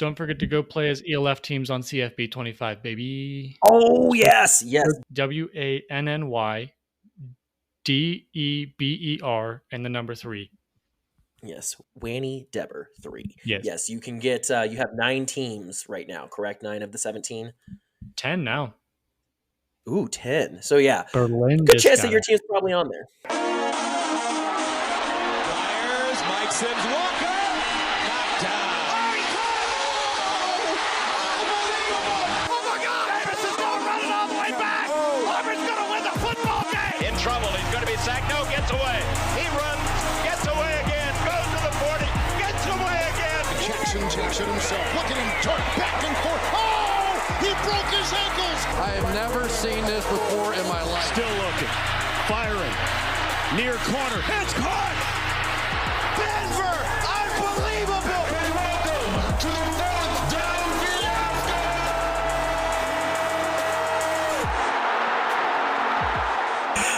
don't forget to go play as ELF teams on CFB 25, baby. Oh, yes. WANNYDEBER and the number 3. Yes, Wanny Deber 3. Yes. Yes, you can get, you have 9 teams right now, correct? 9 of the 17? 10 now. Ooh, 10. So, yeah, Berlin good chance that your team's probably on there. Fires, Mike Sims, Walker, knocked down. Oh my God! Davis is going running all the way back. Auburn's going to win the football game. In trouble, he's going to be sacked. No, gets away. He runs, gets away again, goes to the 40, gets away again. Jackson himself. Look at him turn back and forth. Oh! He broke his ankles. I have never seen this before in my life. Still looking. Firing. Near corner. It's caught! Denver! Unbelievable! Welcome to the fourth down fiasco.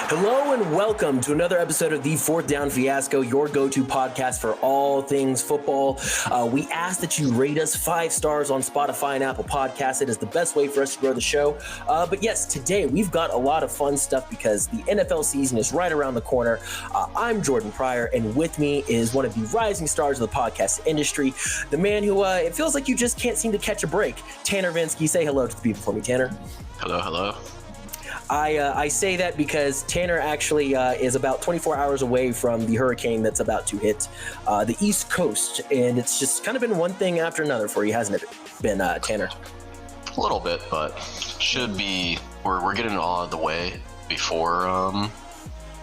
Hello and welcome to another episode of the Fourth Down Fiasco, your go-to podcast for all things football. We ask that you rate us 5 stars on Spotify and Apple Podcasts. It is the best way for us to grow the show. But yes, today we've got a lot of fun stuff because the NFL season is right around the corner. I'm Jordan Pryor, and with me is one of the rising stars of the podcast industry, the man who it feels like you just can't seem to catch a break, Tanner Vinsky. Say hello to the people for me, Tanner. Hello. I say that because Tanner actually is about 24 hours away from the hurricane that's about to hit the East Coast, and it's just kind of been one thing after another for you, hasn't it been, Tanner? A little bit, but should be. We're getting it all out of the way before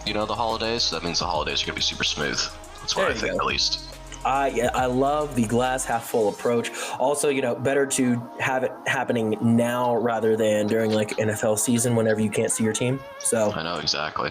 the holidays. So that means the holidays are gonna be super smooth. That's what I think, at least. I love the glass half full approach. Also, better to have it happening now rather than during like NFL season whenever you can't see your team. So I know exactly.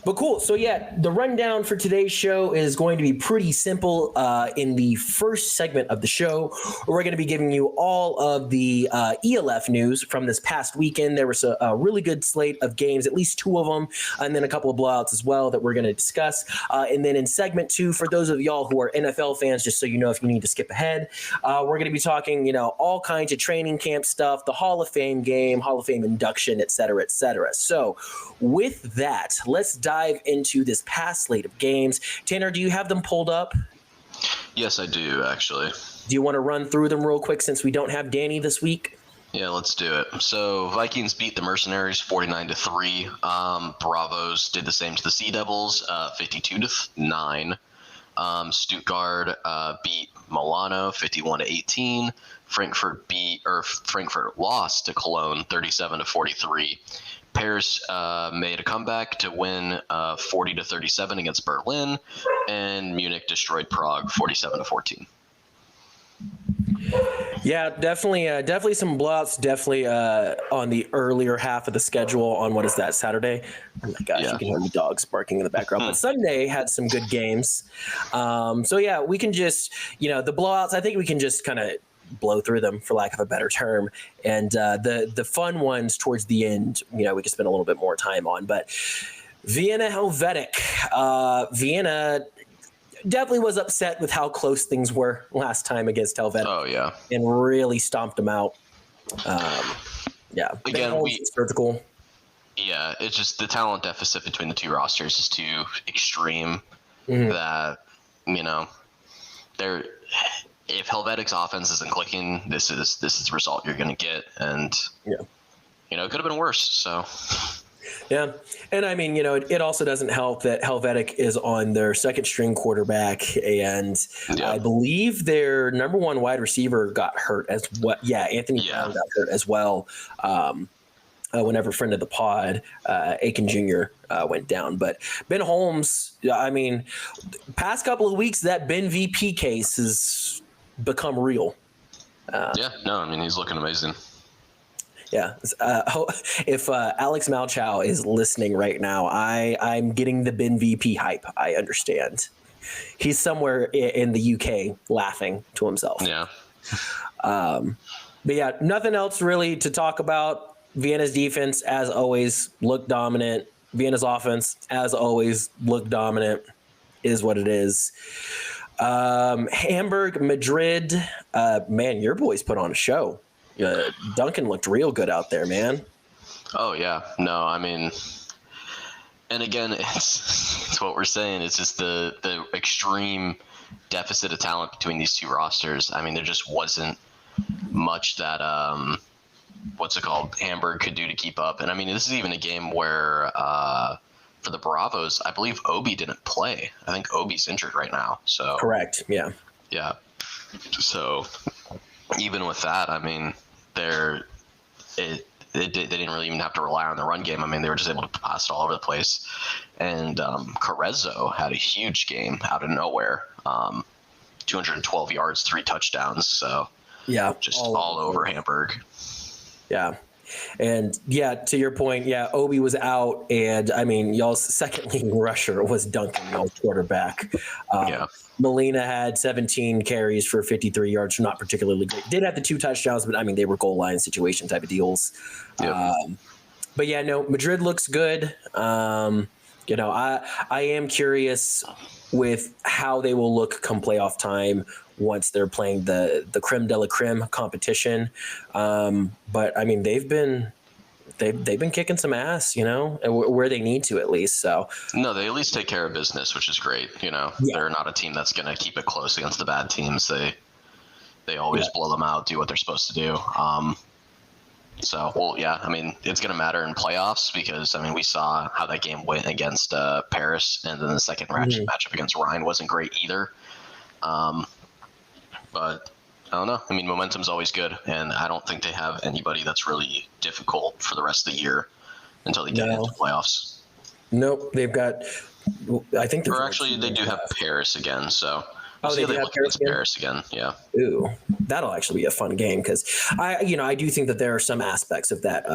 But cool. So yeah, the rundown for today's show is going to be pretty simple. In the first segment of the show, we're going to be giving you all of the ELF news from this past weekend. There was a really good slate of games, at least 2 of them, and then a couple of blowouts as well that we're going to discuss. And then in segment 2, for those of y'all who are NFL fans, just so you know if you need to skip ahead, we're going to be talking, all kinds of training camp stuff, the Hall of Fame game, Hall of Fame induction, et cetera, et cetera. So with that, let's dive into this past slate of games. Tanner, do you have them pulled up? Yes, I do, actually. Do you want to run through them real quick since we don't have Danny this week? Yeah, let's do it. So Vikings beat the Mercenaries 49-3. Bravos did the same to the Sea Devils, 52-9. Stuttgart beat Milano 51-18. Frankfurt lost to Cologne 37-43. Paris made a comeback to win 40-37 against Berlin, and Munich destroyed Prague 47-14. Yeah, definitely some blowouts. Definitely on the earlier half of the schedule on what is that, Saturday? Oh my gosh, You can hear the dogs barking in the background. But Sunday had some good games. So yeah, we can just the blowouts. I think we can just kind of blow through them, for lack of a better term, and the fun ones towards the end, we can spend a little bit more time on. But Vienna Helvetic, Vienna definitely was upset with how close things were last time against Helvetic. Oh yeah, and really stomped them out. Again, surgical. Yeah, it's just the talent deficit between the two rosters is too extreme. That they're. If Helvetic's offense isn't clicking, this is the result you're going to get, and it could have been worse. So, yeah, and I mean, it also doesn't help that Helvetic is on their second string quarterback, and I believe their number 1 wide receiver got hurt as well. Yeah, Anthony Brown got hurt as well. Whenever friend of the pod, Aiken Jr. Went down. But Ben Holmes, I mean, past couple of weeks, that Ben VP case has become real. He's looking amazing. Yeah. If Alex Malchow is listening right now, I'm getting the Ben VP hype. I understand. He's somewhere in the UK laughing to himself. Yeah. But yeah, nothing else really to talk about. Vienna's defense, as always, looked dominant. Vienna's offense, as always, looked dominant. Is what it is. Hamburg, Madrid. Man, your boys put on a show. Duncan looked real good out there, man. Oh yeah, no, I mean, and again, it's what we're saying. It's just the extreme deficit of talent between these two rosters. I mean, there just wasn't much that Hamburg could do to keep up. And I mean, this is even a game where for the Bravos, I believe Obi didn't play. I think Obi's injured right now. So correct, yeah. So even with that, I mean, they didn't really even have to rely on the run game. I mean, they were just able to pass it all over the place. And Carezzo had a huge game out of nowhere. 212 yards, 3 touchdowns. So yeah, just all over Hamburg. Yeah. And yeah, to your point, yeah, Obi was out, and I mean, y'all's second leading rusher was Duncan, y'all's quarterback. Molina had 17 carries for 53 yards, not particularly great. Did have the 2 touchdowns, but I mean, they were goal line situation type of deals. Yep. But yeah, no, Madrid looks good. I am curious with how they will look come playoff time once they're playing the creme de la creme competition. But I mean, they've been kicking some ass, where they need to at least. So no, they at least take care of business, which is great. They're not a team that's going to keep it close against the bad teams. They always blow them out, do what they're supposed to do. I mean, it's going to matter in playoffs because, I mean, we saw how that game went against Paris, and then the second matchup against Ryan wasn't great either. But I don't know. I mean, momentum's always good, and I don't think they have anybody that's really difficult for the rest of the year until they get into playoffs. Nope, they've got. I think. Or actually, they do have Paris again, so. They have Paris again. Yeah. Ooh, that'll actually be a fun game because I do think that there are some aspects of that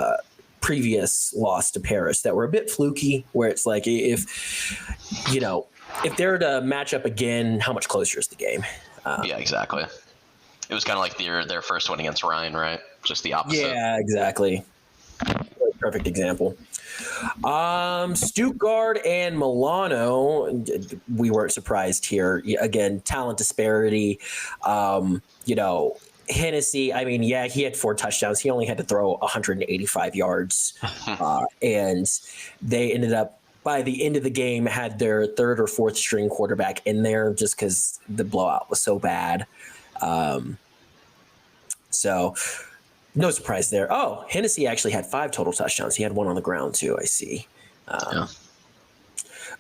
previous loss to Paris that were a bit fluky, where it's like if they're to match up again, how much closer is the game? Yeah, exactly. It was kind of like their first one against Ryan, right? Just the opposite. Yeah, exactly. Perfect example. Stuttgart and Milano, we weren't surprised here. Again, talent disparity. Hennessy, I mean, yeah, he had 4 touchdowns. He only had to throw 185 yards. And they ended up, by the end of the game, had their 3rd or 4th string quarterback in there just because the blowout was so bad. So no surprise there. Oh, Hennessy actually had 5 total touchdowns. He had 1 on the ground too, I see. But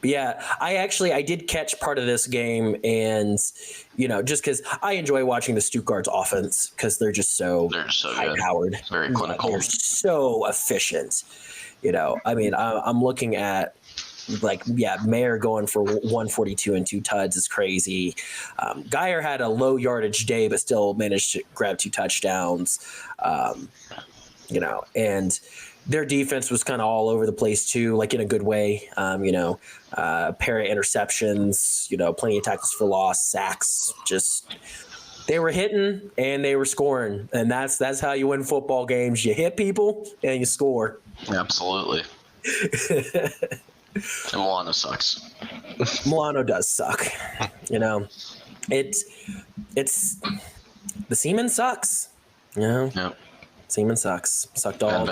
yeah, I did catch part of this game, and just because I enjoy watching the Stuttgart's offense because they're so high-powered, very clinical, they're so efficient. I mean, I'm looking at Mayer going for 142 and 2 tuds is crazy. Geyer had a low yardage day, but still managed to grab 2 touchdowns. And their defense was kind of all over the place too, like in a good way. Pair of interceptions, plenty of tackles for loss, sacks, just they were hitting and they were scoring. And that's how you win football games. You hit people and you score. Absolutely. And Milano sucks. Milano does suck. It's the Seaman sucks. Yep. Seaman sucks. Sucked all.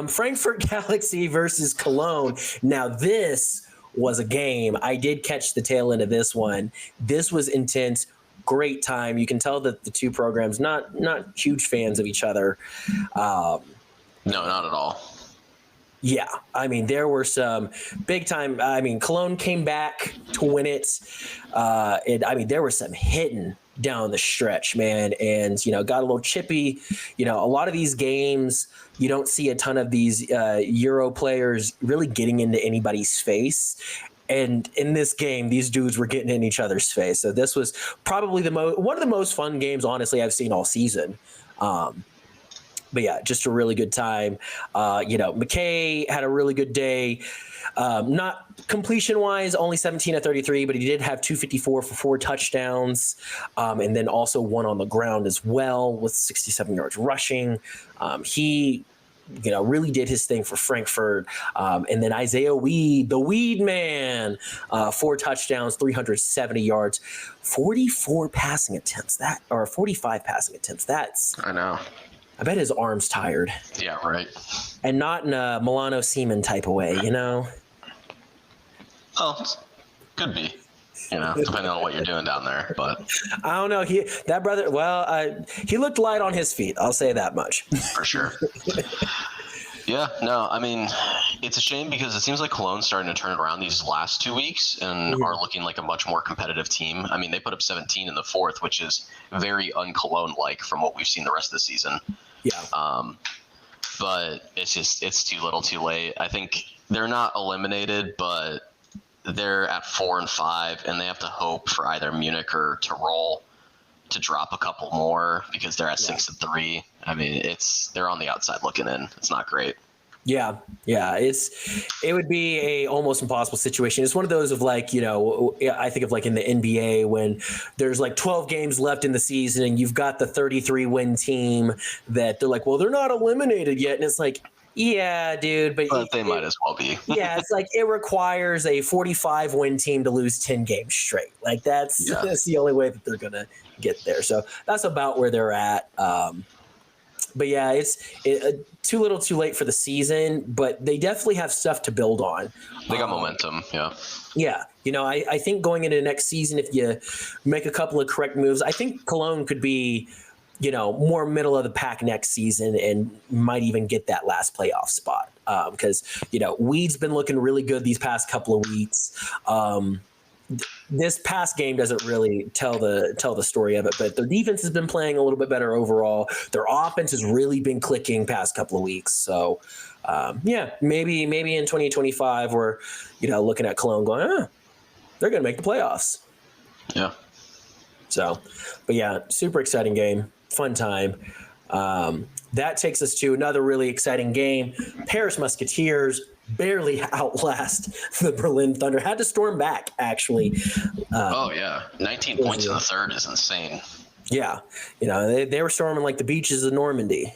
Frankfurt Galaxy versus Cologne. Now this was a game. I did catch the tail end of this one. This was intense. Great time. You can tell that the two programs not huge fans of each other. No, not at all. Yeah, I mean, there were some big time. I mean, Cologne came back to win it. There was some hitting down the stretch, man, and got a little chippy. A lot of these games, you don't see a ton of these Euro players really getting into anybody's face. And in this game, these dudes were getting in each other's face. So this was probably one of the most fun games, honestly, I've seen all season. But yeah, just a really good time. McKay had a really good day. Not completion-wise, only 17 of 33, but he did have 254 for 4 touchdowns, and then also 1 on the ground as well with 67 yards rushing. He really did his thing for Frankfurt. And then Isaiah Weed, the Weed Man, 4 touchdowns, 370 yards, 44 passing attempts. 45 passing attempts. I know. I bet his arm's tired. Yeah, right. And not in a Milano Seaman type of way, Well, could be. Depending on what you're doing down there, but I don't know. He looked light on his feet. I'll say that much. for sure. Yeah, no, I mean, it's a shame because it seems like Cologne's starting to turn it around these last 2 weeks and are looking like a much more competitive team. I mean, they put up 17 in the fourth, which is very un-Cologne-like from what we've seen the rest of the season. Yeah. But it's too little too late. I think they're not eliminated, but they're at 4-5, and they have to hope for either Munich or Tyrol to drop a couple more because they're at 6-3. I mean, they're on the outside looking in. It's not great. Yeah. It would be a almost impossible situation. It's one of those of I think of in the NBA when there's 12 games left in the season and you've got the 33 win team that they're well, they're not eliminated yet, and it's yeah, dude, but they might as well be. Yeah, it's it requires a 45 win team to lose 10 games straight. That's the only way that they're gonna get there. So that's about where they're at. But yeah, it's too little too late for the season, but they definitely have stuff to build on. They got momentum, yeah. Yeah, I think going into next season, if you make a couple of correct moves, I think Cologne could be more middle of the pack next season and might even get that last playoff spot. Because, Weed's been looking really good these past couple of weeks. This past game doesn't really tell the story of it, but their defense has been playing a little bit better overall. Their offense has really been clicking past couple of weeks. So, maybe in 2025 we're, looking at Cologne going, they're going to make the playoffs. Yeah. So, but yeah, super exciting game. Fun time. That takes us to another really exciting game. Paris Musketeers barely outlast the Berlin Thunder. Had to storm back, actually. 19 points in the third is insane. Yeah. They were storming like the beaches of Normandy,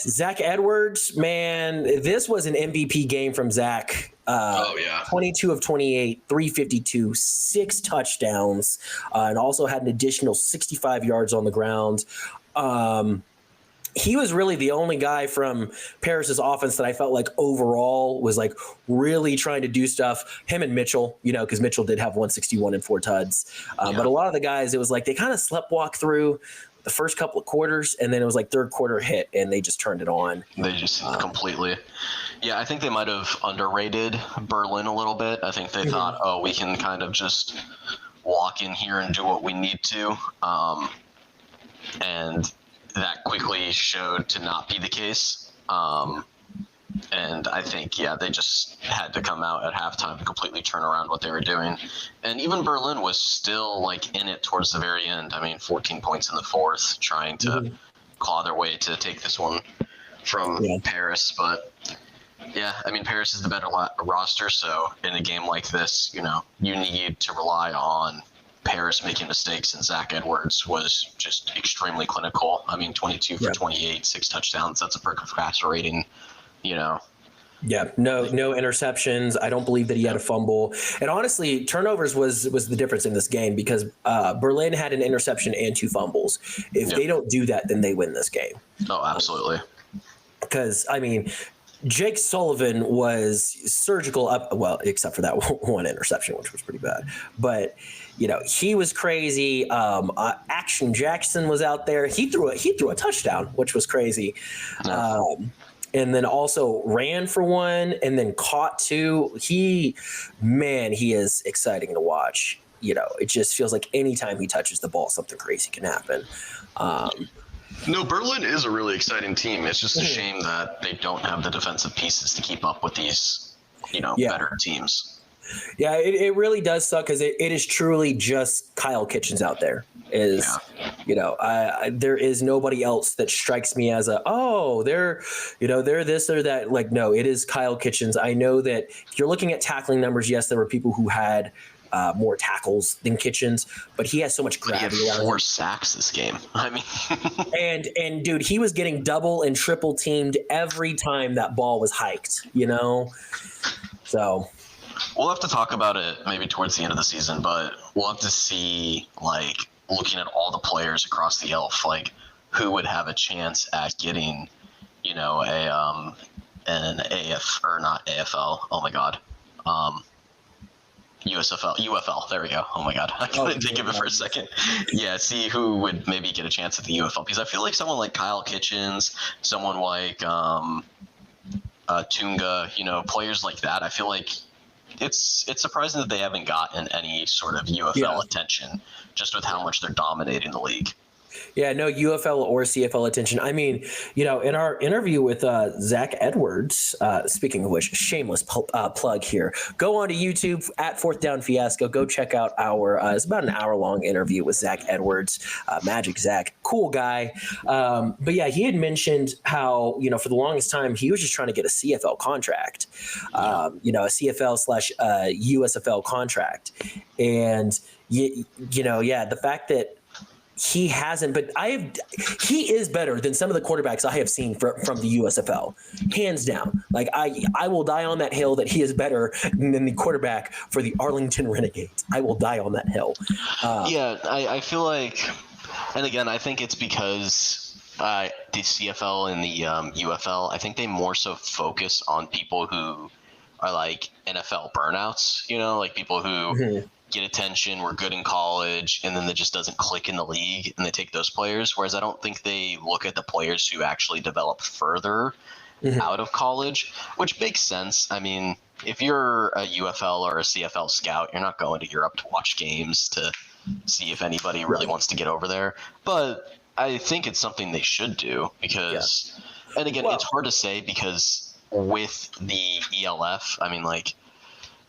Zach Edwards, man, this was an MVP game from Zach. 22 of 28, 352, 6 touchdowns, and also had an additional 65 yards on the ground. He was really the only guy from Paris's offense that I felt overall was really trying to do stuff. Him and Mitchell, because Mitchell did have 161 and 4 tuds. But a lot of the guys, it was they kind of sleptwalk through the first couple of quarters, and then it was third quarter hit, and they just turned it on. They just completely. Yeah, I think they might have underrated Berlin a little bit. I think they thought, we can kind of just walk in here and do what we need to. And that quickly showed to not be the case. And I think, they just had to come out at halftime and completely turn around what they were doing. And even Berlin was still in it towards the very end. I mean, 14 points in the fourth, trying to claw their way to take this one from Paris. But yeah, I mean, Paris is the better roster. So in a game like this, you need to rely on Paris making mistakes, and Zach Edwards was just extremely clinical. I mean, 22 for 28, 6 touchdowns. That's a per passer rating. Yeah, no interceptions. I don't believe that he had a fumble. And honestly, turnovers was the difference in this game because Berlin had an interception and 2 fumbles. If they don't do that, then they win this game. Oh, absolutely. Because, I mean, Jake Sullivan was surgical except for that one interception, which was pretty bad. But, he was crazy. Action Jackson was out there. He threw a touchdown, which was crazy. And then also ran for 1 and then caught 2. He is exciting to watch. It just feels like anytime he touches the ball, something crazy can happen. No, Berlin is a really exciting team. It's just a shame that they don't have the defensive pieces to keep up with these, better teams. Yeah, it really does suck because it is truly just Kyle Kitchens out there. There is nobody else that strikes me as they're this or that. No, it is Kyle Kitchens. I know that if you're looking at tackling numbers, yes, there were people who had more tackles than Kitchens, but he has so much But he had gravity around 4 him. sacks this game. I mean, And dude, he was getting double and triple teamed every time that ball was hiked, you know? So we'll have to talk about it maybe towards the end of the season, but we'll have to see, like, looking at all the players across the ELF, like, who would have a chance at getting, you know, an AF, or not AFL, oh my God, UFL, there we go. Oh my God, I couldn't think of it for a second. Yeah, see who would maybe get a chance at the UFL, because I feel like someone like Kyle Kitchens, someone like Tunga, you know, players like that, I feel like it's surprising that they haven't gotten any sort of UFL attention, just with how much they're dominating the league. yeah, no UFL or CFL attention. I mean, you know, in our interview with Zach Edwards, speaking of which, shameless plug here, go on to YouTube at Fourth Down Fiasco. Go check out our, it's about an hour-long interview with Zach Edwards, Magic Zach, cool guy. But yeah, he had mentioned how, you know, for the longest time, he was just trying to get a CFL contract, you know, a CFL/USFL contract. And, you know, yeah, the fact that he hasn't, but he is better than some of the quarterbacks I have seen from the USFL, hands down. Like I will die on that hill that he is better than the quarterback for the Arlington Renegades. I will die on that hill. I feel like, and again, I think it's because the CFL and the UFL, I think they more so focus on people who are like NFL burnouts, you know, like people who get attention, were good in college, and then it just doesn't click in the league, and they take those players. Whereas I don't think they look at the players who actually develop further out of college, which makes sense. I mean, if you're a UFL or a CFL scout, you're not going to Europe to watch games to see if anybody really wants to get over there. But I think it's something they should do because, and again, it's hard to say because with the ELF, I mean, like,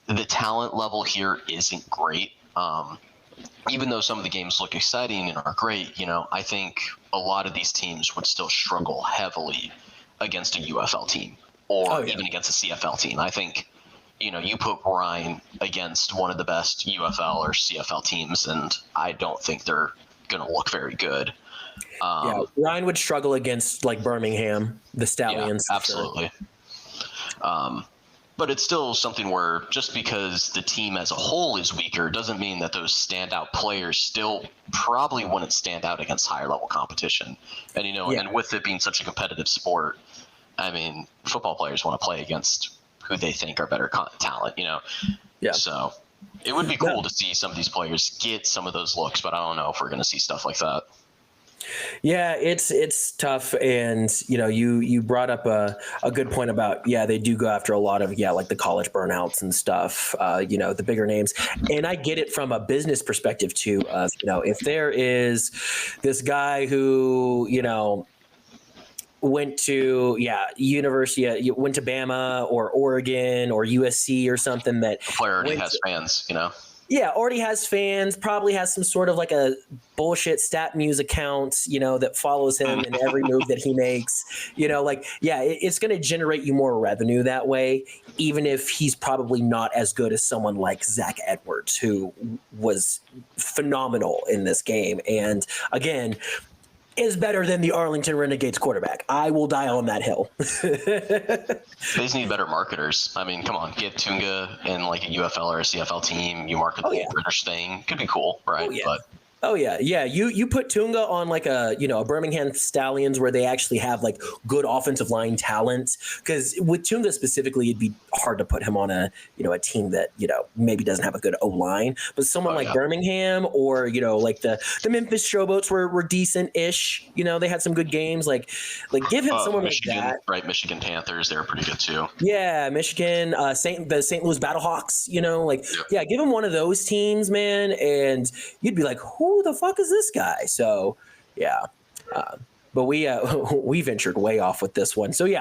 the talent level here isn't great. Even though some of the games look exciting and are great, you know, I think a lot of these teams would still struggle heavily against a UFL team or even against a CFL team. I think, you know, you put Ryan against one of the best UFL or CFL teams, and I don't think they're going to look very good. Ryan would struggle against like Birmingham, the Stallions. Yeah, absolutely. Sure. But it's still something where just because the team as a whole is weaker doesn't mean that those standout players still probably wouldn't stand out against higher level competition. And, you know, and with it being such a competitive sport, I mean, football players want to play against who they think are better talent, you know? Yeah. So it would be cool to see some of these players get some of those looks, but I don't know if we're going to see stuff like that. Yeah, it's tough, and you know, you brought up a good point about they do go after a lot of like the college burnouts and stuff, you know, the bigger names, and I get it from a business perspective too. Of you know, if there is this guy who you know went to university, went to Bama or Oregon or USC or something that the player already has fans, you know. Yeah, already has fans, probably has some sort of like a bullshit stat muse account, you know, that follows him in every move that he makes, you know, like, it's going to generate you more revenue that way, even if he's probably not as good as someone like Zach Edwards, who was phenomenal in this game. And again, is better than the Arlington Renegades quarterback. I will die on that hill. They just need better marketers. I mean, come on, get Tunga in like a UFL or a CFL team. You market the whole British thing. Could be cool, right? You put Tunga on like a Birmingham Stallions where they actually have like good offensive line talent. Because with Tunga specifically, it'd be hard to put him on a team that maybe doesn't have a good O line. But someone like Birmingham or like the Memphis Showboats were decent ish. They had some good games. Like give him someone Michigan, like that. Right? Michigan Panthers, they were pretty good too. Yeah, Michigan, the St. Louis Battlehawks. Give him one of those teams, man, and you'd be like, who the fuck is this guy? So but we ventured way off with this one. So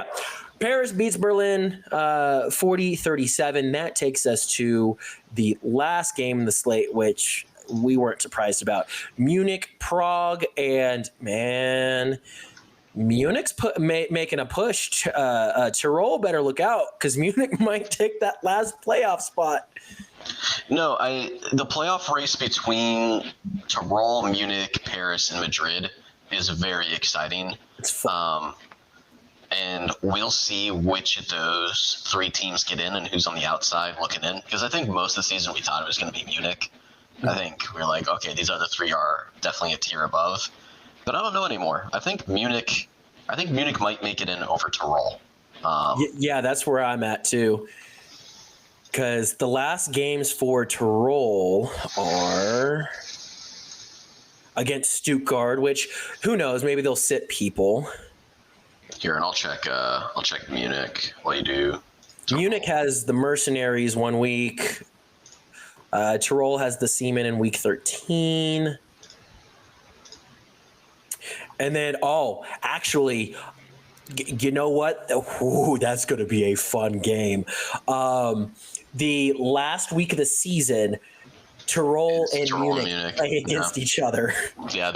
Paris beats Berlin 40-37. That takes us to the last game in the slate, which we weren't surprised about. Munich, Prague, and man, Munich's making a push. Tyrol better look out because Munich might take that last playoff spot. No, the playoff race between Tyrol, Munich, Paris, and Madrid is very exciting. It's fun. And we'll see which of those three teams get in and who's on the outside looking in. Because I think most of the season we thought it was going to be Munich. I think we were like, okay, these other three are definitely a tier above. But I don't know anymore. I think Munich might make it in over Tyrol. Yeah, that's where I'm at too. Because the last games for Tyrol are against Stuttgart, which who knows? Maybe they'll sit people. Here, and I'll check Munich while you do. Munich has the Mercenaries 1 week. Tyrol has the Seamen in week 13. And then, actually, you know what? Ooh, that's going to be a fun game. The last week of the season, Tyrol and Munich play against each other. Yeah,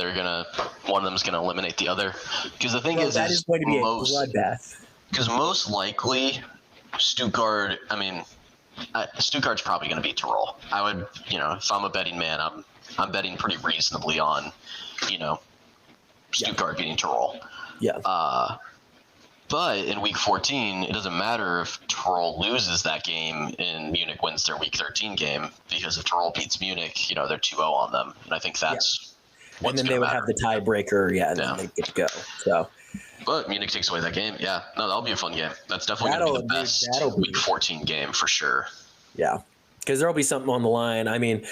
one of them's gonna eliminate the other. Because the thing is going to be a bloodbath. Because most likely, Stuttgart. I mean, Stuttgart's probably gonna beat Tyrol. I would, if I'm a betting man, I'm betting pretty reasonably on, Stuttgart beating Tyrol. Yeah. But in week 14, it doesn't matter if Tyrol loses that game and Munich wins their week 13 game, because if Tyrol beats Munich, they're 2-0 on them. And I think that's what's and then they would have the tiebreaker, and then they get to go. So, but Munich takes away that game. Yeah, no, that'll be a fun game. That's definitely going to be the best week 14 game for sure. Yeah, because there'll be something on the line. I mean,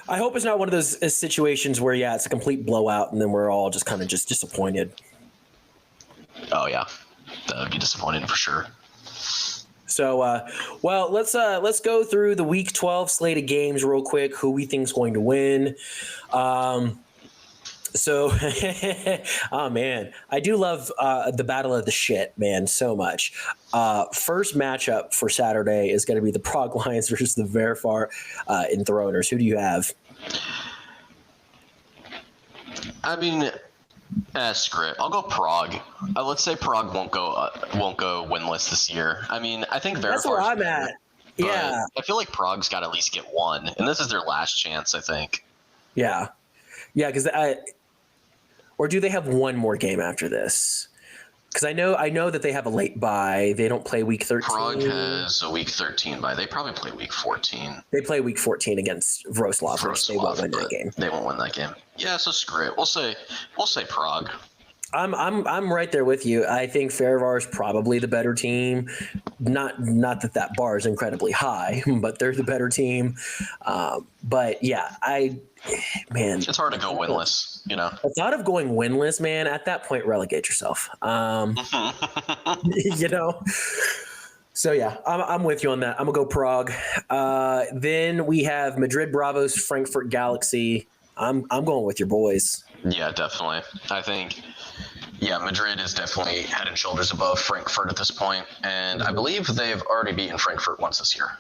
I hope it's not one of those situations where, it's a complete blowout and then we're all just kind of just disappointed. Oh, yeah. That would be disappointing for sure. So, let's go through the Week 12 slate of games real quick. Who we think is going to win? Oh man, I do love the Battle of the Shit, man, so much. First matchup for Saturday is going to be the Prague Lions versus the Verfar Enthroners. Who do you have? I mean, screw it. I'll go Prague. Let's say Prague won't go winless this year. I mean, I think that's where I'm at. Yeah, I feel like Prague's got to at least get one, and this is their last chance, I think. Yeah, because or do they have one more game after this? Because I know that they have a late bye. They don't play week 13. Prague has a week 13 bye. They probably play week 14. They play week 14 against Wrocław. They won't win that game. They won't win that game. Yeah, so screw it. We'll say Prague. I'm right there with you. I think Fervar is probably the better team. Not that bar is incredibly high, but they're the better team. But yeah, it's hard to go winless. The thought of going winless, man, at that point, relegate yourself. So yeah, I'm with you on that. I'm gonna go Prague. Then we have Madrid Bravos, Frankfurt Galaxy. I'm going with your boys. Yeah, definitely. I think, Madrid is definitely head and shoulders above Frankfurt at this point, and I believe they've already beaten Frankfurt once this year.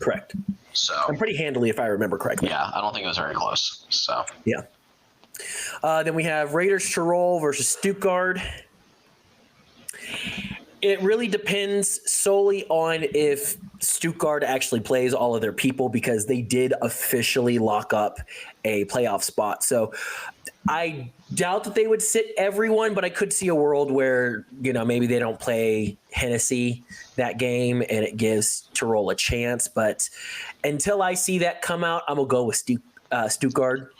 Correct. So and pretty handily, if I remember correctly. Yeah, I don't think it was very close. So yeah. Then we have Raiders Tyrol versus Stuttgart. It really depends solely on if Stuttgart actually plays all of their people, because they did officially lock up a playoff spot. So I doubt that they would sit everyone, but I could see a world where, maybe they don't play Hennessy that game and it gives Tyrol a chance. But until I see that come out, I'm going to go with Stuttgart.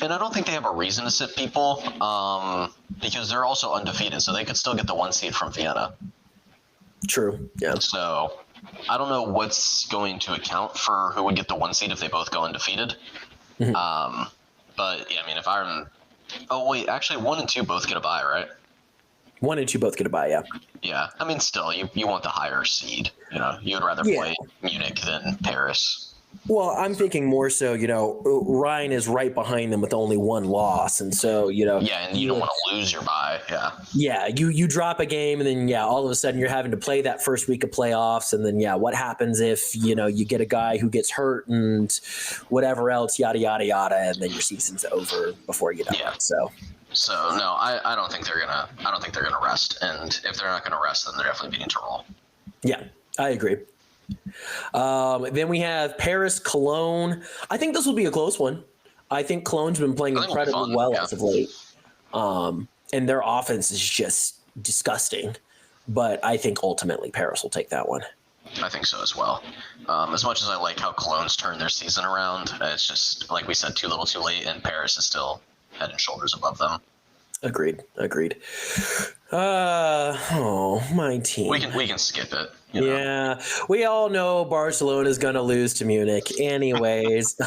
And I don't think they have a reason to sit people because they're also undefeated, so they could still get the 1 seed from Vienna. True, yeah. So I don't know what's going to account for who would get the 1 seed if they both go undefeated. Mm-hmm. But, yeah, I mean, if I'm – oh, wait, actually 1 and 2 both get a bye, right? 1 and 2 both get a bye, yeah. Yeah, I mean, still, you want the higher seed. You would rather play Munich than Paris. Well, I'm thinking more so, Ryan is right behind them with only 1 loss. And so, Yeah, and you don't want to lose your bye. Yeah. Yeah, you drop a game and then, all of a sudden you're having to play that first week of playoffs. And then, what happens if, you get a guy who gets hurt and whatever else, yada, yada, yada, and then your season's over before you get done. Yeah. So no, I don't think they're gonna rest. And if they're not gonna rest, then they're definitely beating Tyrol. Yeah, I agree. Then we have Paris Cologne. I think this will be a close one. I think Cologne's been playing incredibly well as of late. And their offense is just disgusting. But I think ultimately Paris will take that one. I think so as well. As much as I like how Cologne's turned their season around, it's just, like we said, too little too late, and Paris is still head and shoulders above them. Agreed. My team. We can skip it. Yeah, we all know Barcelona is going to lose to Munich anyways.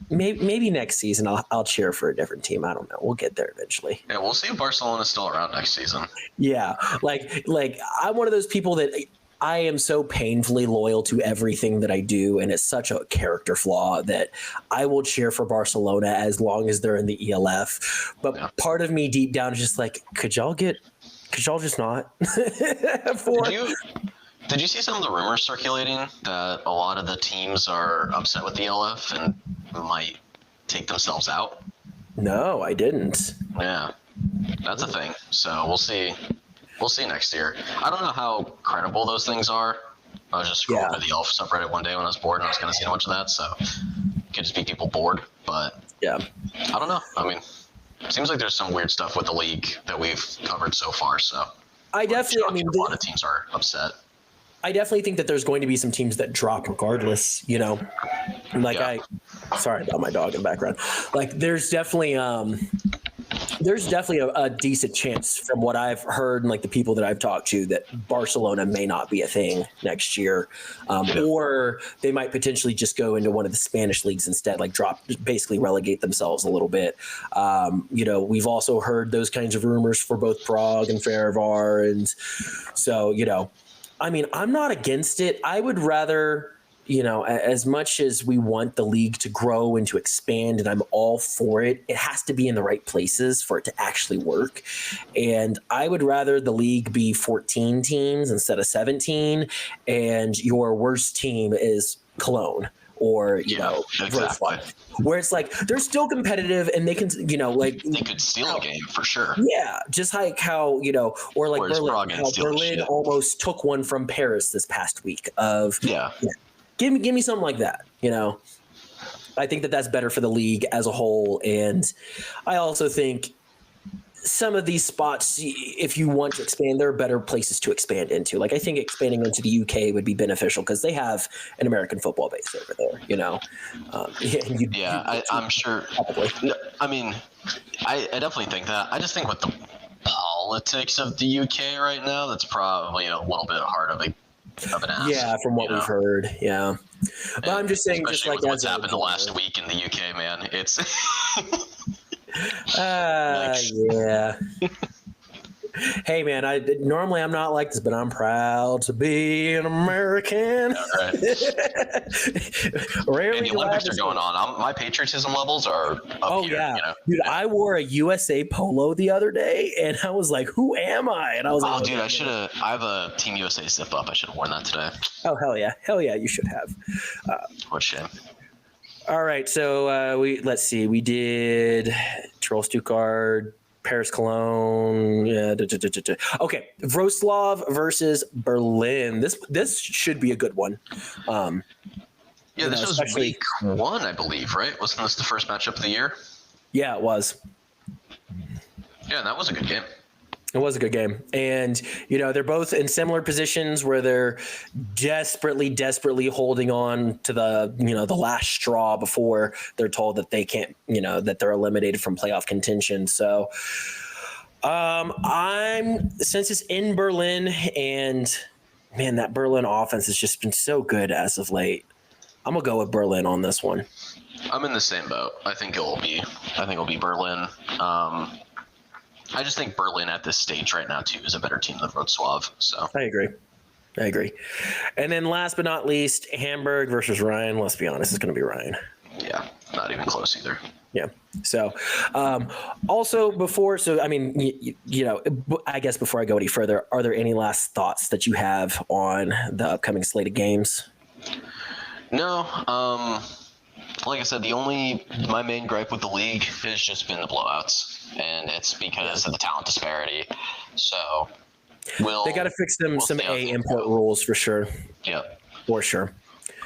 Maybe next season I'll cheer for a different team. I don't know. We'll get there eventually. Yeah, we'll see if Barcelona's still around next season. Yeah, like I'm one of those people that I am so painfully loyal to everything that I do, and it's such a character flaw that I will cheer for Barcelona as long as they're in the ELF. But part of me deep down is just like, could y'all just not? Did you see some of the rumors circulating that a lot of the teams are upset with the ELF and might take themselves out? No, I didn't. Yeah, that's a thing. So we'll see. We'll see next year. I don't know how credible those things are. I was just scrolling through the ELF subreddit one day when I was bored, and I was kind of seeing a bunch of that. So it could just be people bored. But yeah, I don't know. I mean, it seems like there's some weird stuff with the league that we've covered so far. So a lot of teams are upset. I definitely think that there's going to be some teams that drop regardless, sorry about my dog in the background. Like there's definitely a decent chance from what I've heard and like the people that I've talked to that Barcelona may not be a thing next year. Or they might potentially just go into one of the Spanish leagues instead, like basically relegate themselves a little bit. We've also heard those kinds of rumors for both Prague and Ferencváros. And so, I mean, I'm not against it. I would rather, as much as we want the league to grow and to expand, and I'm all for it, it has to be in the right places for it to actually work. And I would rather the league be 14 teams instead of 17, and your worst team is Cologne or, exactly. Where it's like they're still competitive and they can, they could steal a game for sure. Yeah, just like how or like Berlin. How Berlin almost took one from Paris this past week. Give me something like that. I think that's better for the league as a whole, and I also think some of these spots, if you want to expand, there are better places to expand into. Like I think expanding into the UK would be beneficial because they have an American football base over there. I'm sure. Probably. I mean, I definitely think that. I just think with the politics of the UK right now, that's probably a little bit hard of an ask. Yeah, from what we've heard. Yeah, but I'm just saying, just like what's happened the last week in the UK, man, it's. Yeah. Hey man, normally I'm not like this, but I'm proud to be an American. Right. The Olympics are going on. My patriotism levels are up here. Yeah, dude, I wore a USA polo the other day, and I was like, "Who am I?" And I was like, dude, I have a Team USA zip up. I should have worn that today. Oh hell yeah, you should have. What a shame. All right, so let's see. We did Tyrol Stuttgart, Paris Cologne. Yeah. Okay, Wrocław versus Berlin. This should be a good one. This was week 1, I believe, right? Wasn't this the first matchup of the year? Yeah, it was. Yeah, that was a good game. It was a good game. And, they're both in similar positions where they're desperately holding on to the, the last straw before they're told that they can't, that they're eliminated from playoff contention. So since it's in Berlin and, man, that Berlin offense has just been so good as of late, I'm going to go with Berlin on this one. I'm in the same boat. I think it'll be Berlin. I just think Berlin at this stage right now, too, is a better team than Wrocław. So I agree. And then last but not least, Hamburg versus Rhein. Let's be honest, it's going to be Rhein. Yeah, not even close either. Yeah. So also I guess before I go any further, are there any last thoughts that you have on the upcoming slate of games? No. Like I said, my main gripe with the league has just been the blowouts, and it's because of the talent disparity. So They got to fix some A import rules for sure. Yep. For sure.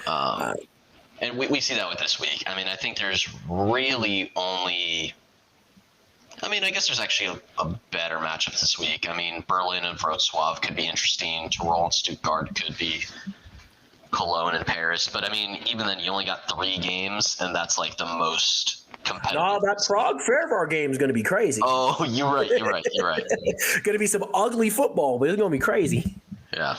And we see that with this week. I mean, I think there's really only. I mean, I guess there's actually a better matchup this week. I mean, Berlin and Wrocław could be interesting. Tyrol and Stuttgart could be. Cologne and Paris. But, I mean, even then, you only got 3 games, and that's, like, the most competitive. No, that Prague-Färöer game is going to be crazy. Oh, you're right. Going to be some ugly football, but it's going to be crazy. Yeah.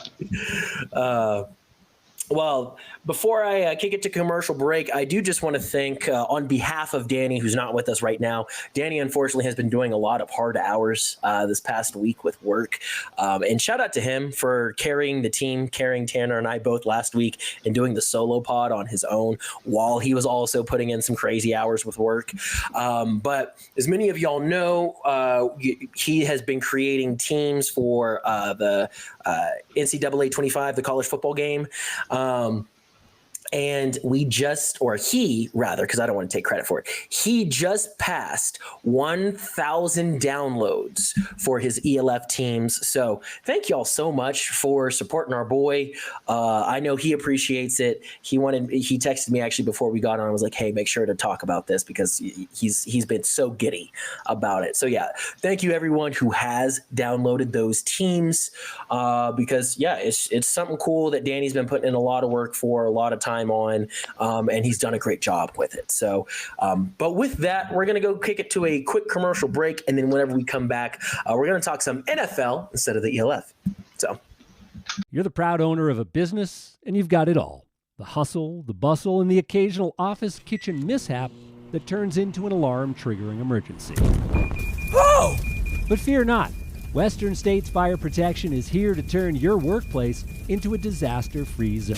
Well, before I kick it to commercial break, I do just want to thank, on behalf of Danny, who's not with us right now. Danny, unfortunately, has been doing a lot of hard hours this past week with work. And shout out to him for carrying the team, carrying Tanner and I both last week and doing the solo pod on his own while he was also putting in some crazy hours with work. But as many of y'all know, he has been creating teams for the NCAA 25, the college football game. And he rather, because I don't want to take credit for it, he just passed 1,000 downloads for his ELF teams. So thank y'all so much for supporting our boy. I know he appreciates it. He texted me actually before we got on. I was like, hey, make sure to talk about this because he's been so giddy about it. So yeah, thank you everyone who has downloaded those teams because yeah, it's something cool that Danny's been putting in a lot of work for, a lot of time on, and he's done a great job with it. So, but with that, we're going to go kick it to a quick commercial break. And then whenever we come back, we're going to talk some NFL instead of the ELF. So you're the proud owner of a business and you've got it all. The hustle, the bustle, and the occasional office kitchen mishap that turns into an alarm triggering emergency. Oh! But fear not. Western States Fire Protection is here to turn your workplace into a disaster-free zone.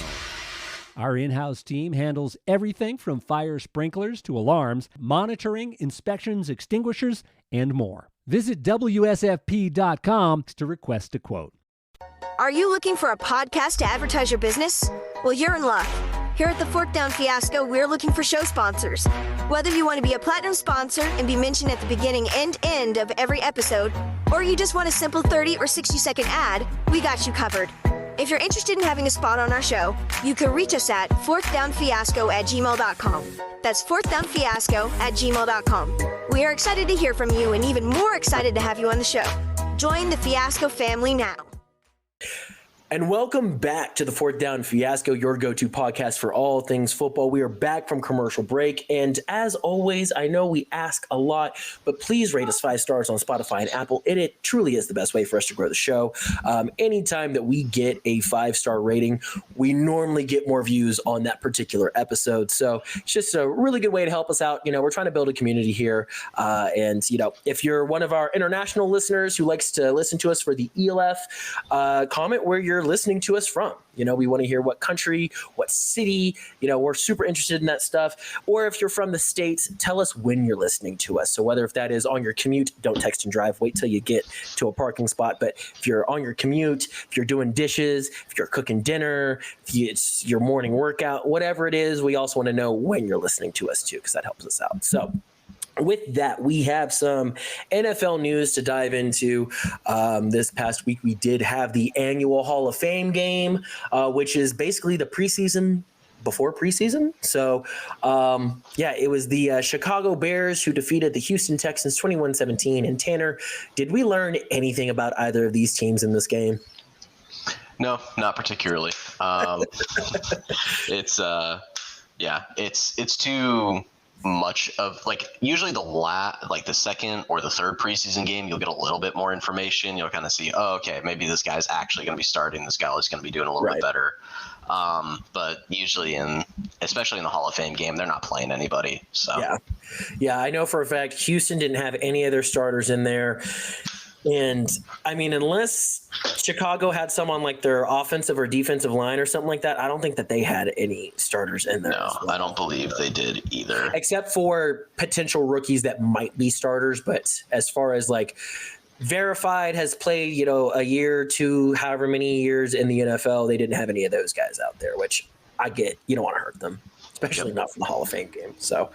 Our in-house team handles everything from fire sprinklers to alarms, monitoring, inspections, extinguishers, and more. Visit WSFP.com to request a quote. Are you looking for a podcast to advertise your business? Well, you're in luck. Here at the Fourth Down Fiasco, we're looking for show sponsors. Whether you want to be a platinum sponsor and be mentioned at the beginning and end of every episode, or you just want a simple 30 or 60-second ad, we got you covered. If you're interested in having a spot on our show, you can reach us at fourthdownfiasco@gmail.com. That's fourthdownfiasco@gmail.com. We are excited to hear from you and even more excited to have you on the show. Join the Fiasco family now. And welcome back to the Fourth Down Fiasco, your go-to podcast for all things football. We are back from commercial break. And as always, I know we ask a lot, but please rate us 5 stars on Spotify and Apple. It truly is the best way for us to grow the show. Anytime that we get a 5-star rating, we normally get more views on that particular episode. So it's just a really good way to help us out. You know, we're trying to build a community here. And, you know, if you're one of our international listeners who likes to listen to us for the ELF, comment where you're listening to us from. You know, we want to hear what country, what city, you know, we're super interested in that stuff. Or if you're from the States, tell us when you're listening to us. So whether if that is on your commute, don't text and drive, wait till you get to a parking spot. But if you're on your commute, if you're doing dishes, if you're cooking dinner, if it's your morning workout, whatever it is, we also want to know when you're listening to us too, because that helps us out. So with that, we have some NFL news to dive into. This past week, we did have the annual Hall of Fame game, which is basically the preseason before preseason. So, it was the Chicago Bears who defeated the Houston Texans 21-17. And Tanner, did we learn anything about either of these teams in this game? No, not particularly. It's too much of, like, usually the second or the third preseason game, you'll get a little bit more information. You'll kind of see, oh, okay, maybe this guy's actually going to be starting. This guy is going to be doing a little bit better. But usually especially in the Hall of Fame game, they're not playing anybody. So yeah, I know for a fact Houston didn't have any of their starters in there. And I mean, unless Chicago had someone like their offensive or defensive line or something like that, I don't think that they had any starters in there. No, I don't believe they did either. Except for potential rookies that might be starters. But as far as like verified has played, you know, a year or two, however many years in the NFL, they didn't have any of those guys out there, which I get. You don't want to hurt them, especially not from the Hall of Fame game. So,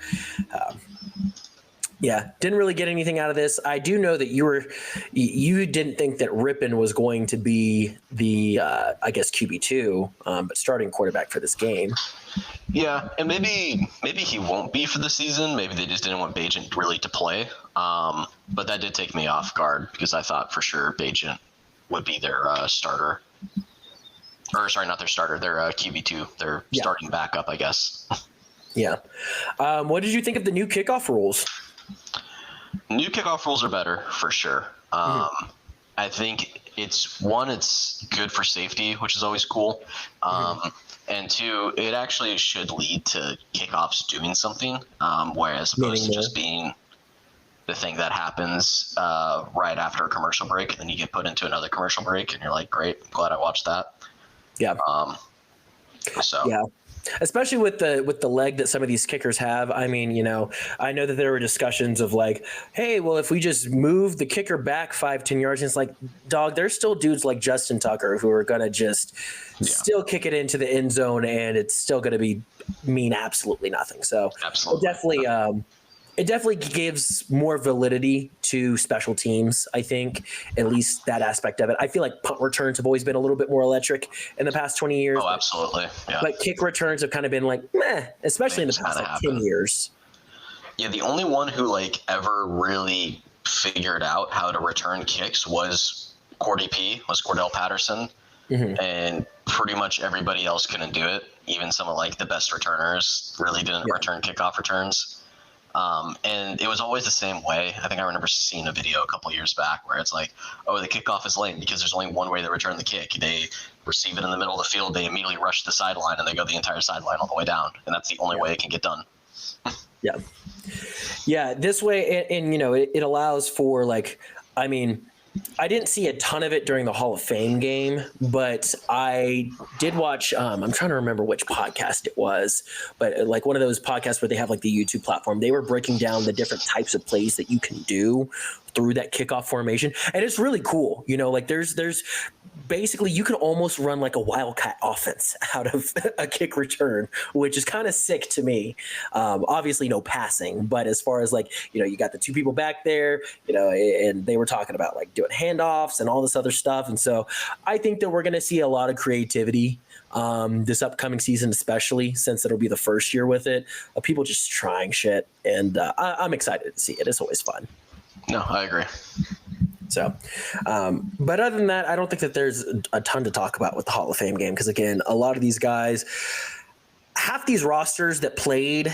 Yeah, didn't really get anything out of this. I do know that you didn't think that Rypien was going to be the I guess QB2, but starting quarterback for this game. Yeah, and maybe he won't be for the season. Maybe they just didn't want Bagent really to play. But that did take me off guard because I thought for sure Bagent would be their starter. Or sorry, not their starter, their QB2, their starting backup, I guess. Yeah. What did you think of the new kickoff rules? New kickoff rules are better for sure. I think it's good for safety, which is always cool. And two, it actually should lead to kickoffs doing something, whereas opposed to just being the thing that happens right after a commercial break, and then you get put into another commercial break, and you're like, great, I'm glad I watched that. Yeah. Yeah. Especially with the leg that some of these kickers have. I mean, I know that there were discussions of like, hey, well, if we just move the kicker back 5-10 yards, and it's like, dog, there's still dudes like Justin Tucker who are going to just still kick it into the end zone, and it's still going to mean absolutely nothing. So it definitely gives more validity to special teams, I think, at least that aspect of it. I feel like punt returns have always been a little bit more electric in the past 20 years. Oh, absolutely. Yeah. But kick returns have kind of been like, meh, especially in the past 10 years. Yeah, the only one who ever really figured out how to return kicks was Cordell Patterson. And pretty much everybody else couldn't do it. Even some of the best returners really didn't return kickoff returns. And it was always the same way. I think I remember seeing a video a couple years back where it's like, oh, the kickoff is lame because there's only one way to return the kick. They receive it in the middle of the field, they immediately rush the sideline, and they go the entire sideline all the way down. And that's the only way it can get done. Yeah, this way, and it allows for I didn't see a ton of it during the Hall of Fame game, but I did watch, I'm trying to remember which podcast it was, but one of those podcasts where they have the YouTube platform, they were breaking down the different types of plays that you can do through that kickoff formation. And it's really cool. There's basically, you can almost run a wildcat offense out of a kick return, which is kind of sick to me. Obviously no passing, but as far as you got the two people back there, and they were talking about doing handoffs and all this other stuff. And so I think that we're going to see a lot of creativity this upcoming season, especially since it'll be the first year with it, of people just trying shit. And I'm excited to see it. It's always fun. No, I agree. So, but other than that, I don't think that there's a ton to talk about with the Hall of Fame game. Because again, a lot of these guys, half these rosters that played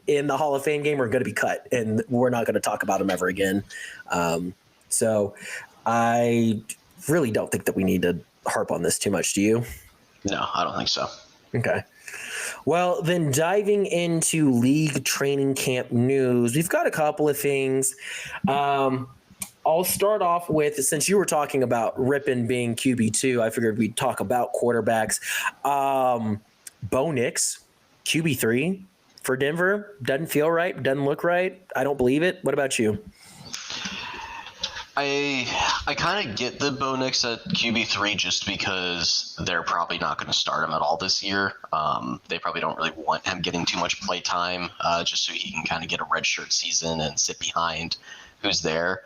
in the Hall of Fame game are going to be cut, and we're not going to talk about them ever again. So I really don't think that we need to harp on this too much. Do you? No, I don't think so. Okay. Well, then diving into league training camp news, we've got a couple of things. I'll start off with, since you were talking about Rypien being QB2, I figured we'd talk about quarterbacks. Bo Nix, QB3 for Denver. Doesn't feel right. Doesn't look right. I don't believe it. What about you? I kind of get the Bo Nix at QB3 just because they're probably not going to start him at all this year. They probably don't really want him getting too much play time just so he can kind of get a redshirt season and sit behind who's there.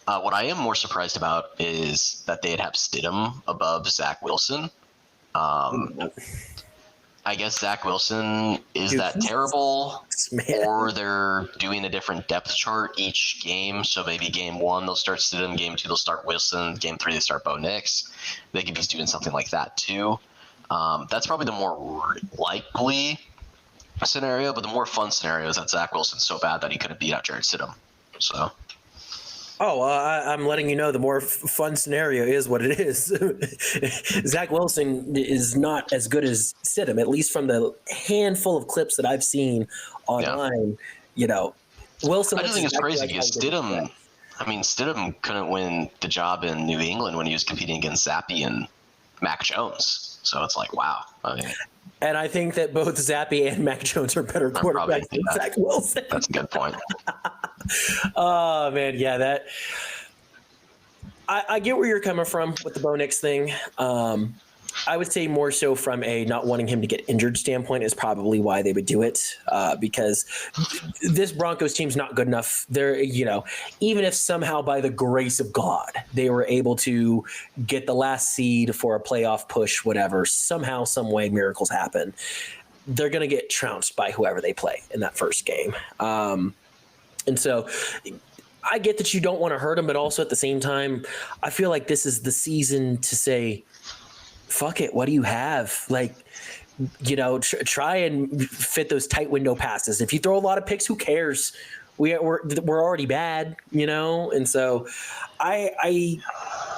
What I am more surprised about is that they'd have Stidham above Zach Wilson. I guess Zach Wilson is that terrible, or they're doing a different depth chart each game. So maybe game 1 they'll start Stidham, game 2 they'll start Wilson, game 3 they start Bo Nix. They could be doing something like that too. That's probably the more likely scenario, but the more fun scenario is that Zach Wilson's so bad that he couldn't beat out Jarrett Stidham. So. Oh, I'm letting you know the more fun scenario is what it is. Zach Wilson is not as good as Stidham, at least from the handful of clips that I've seen online. Wilson. I just think it's crazy because Stidham couldn't win the job in New England when he was competing against Zappe and Mac Jones. So it's like, wow. And I think that both Zappe and Mac Jones are better quarterbacks than Zach Wilson. That's a good point. Oh, man. Yeah, I get where you're coming from with the Bo Nix thing. I would say more so from a not wanting him to get injured standpoint is probably why they would do it, because this Broncos team's not good enough. They're, even if somehow by the grace of God they were able to get the last seed for a playoff push, whatever, somehow, some way, miracles happen, they're going to get trounced by whoever they play in that first game. And so I get that you don't want to hurt them, but also at the same time, I feel like this is the season to say, fuck it, what do you have? Like, try and fit those tight window passes. If you throw a lot of picks, who cares? We're already bad, And so I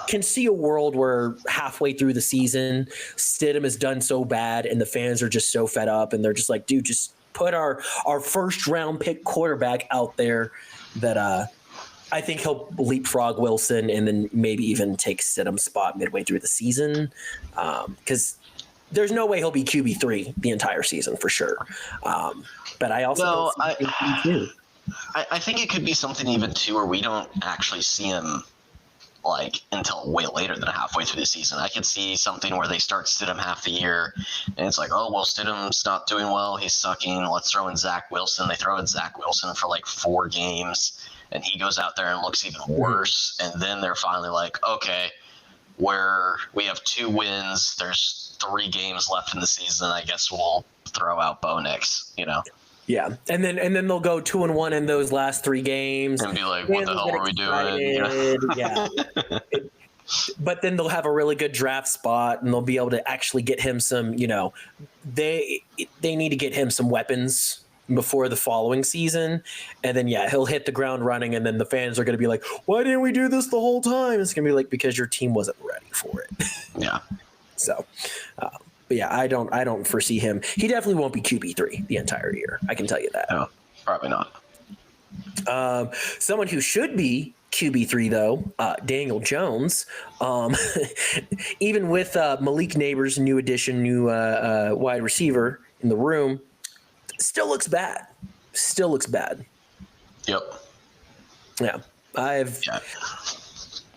can see a world where halfway through the season, Stidham has done so bad and the fans are just so fed up and they're just like, dude, just put our first round pick quarterback out there that I think he'll leapfrog Wilson and then maybe even take Stidham's spot midway through the season, because there's no way he'll be QB3 the entire season for sure. But I also I think it could be something even too where we don't actually see him until way later than halfway through the season. I could see something where they start Stidham half the year and it's like, oh, well, Stidham's not doing well. He's sucking. Let's throw in Zach Wilson. They throw in Zach Wilson for 4 games. And he goes out there and looks even worse. And then they're finally like, okay, we have 2 wins. There's 3 games left in the season. I guess we'll throw out Bo Nix, Yeah. And then they'll go 2-1 in those last 3 games. And be like, what the hell are we doing? Yeah. But then they'll have a really good draft spot and they'll be able to actually get him some, they need to get him some weapons before the following season, and then he'll hit the ground running, and then the fans are going to be like, why didn't we do this the whole time? It's going to be like, because your team wasn't ready for it. Yeah. So but I don't foresee him. He definitely won't be QB3 the entire year, I can tell you that. No, probably not. Someone who should be QB3 though, Daniel Jones, even with Malik Neighbors, new wide receiver in the room, still looks bad. Yep. Yeah.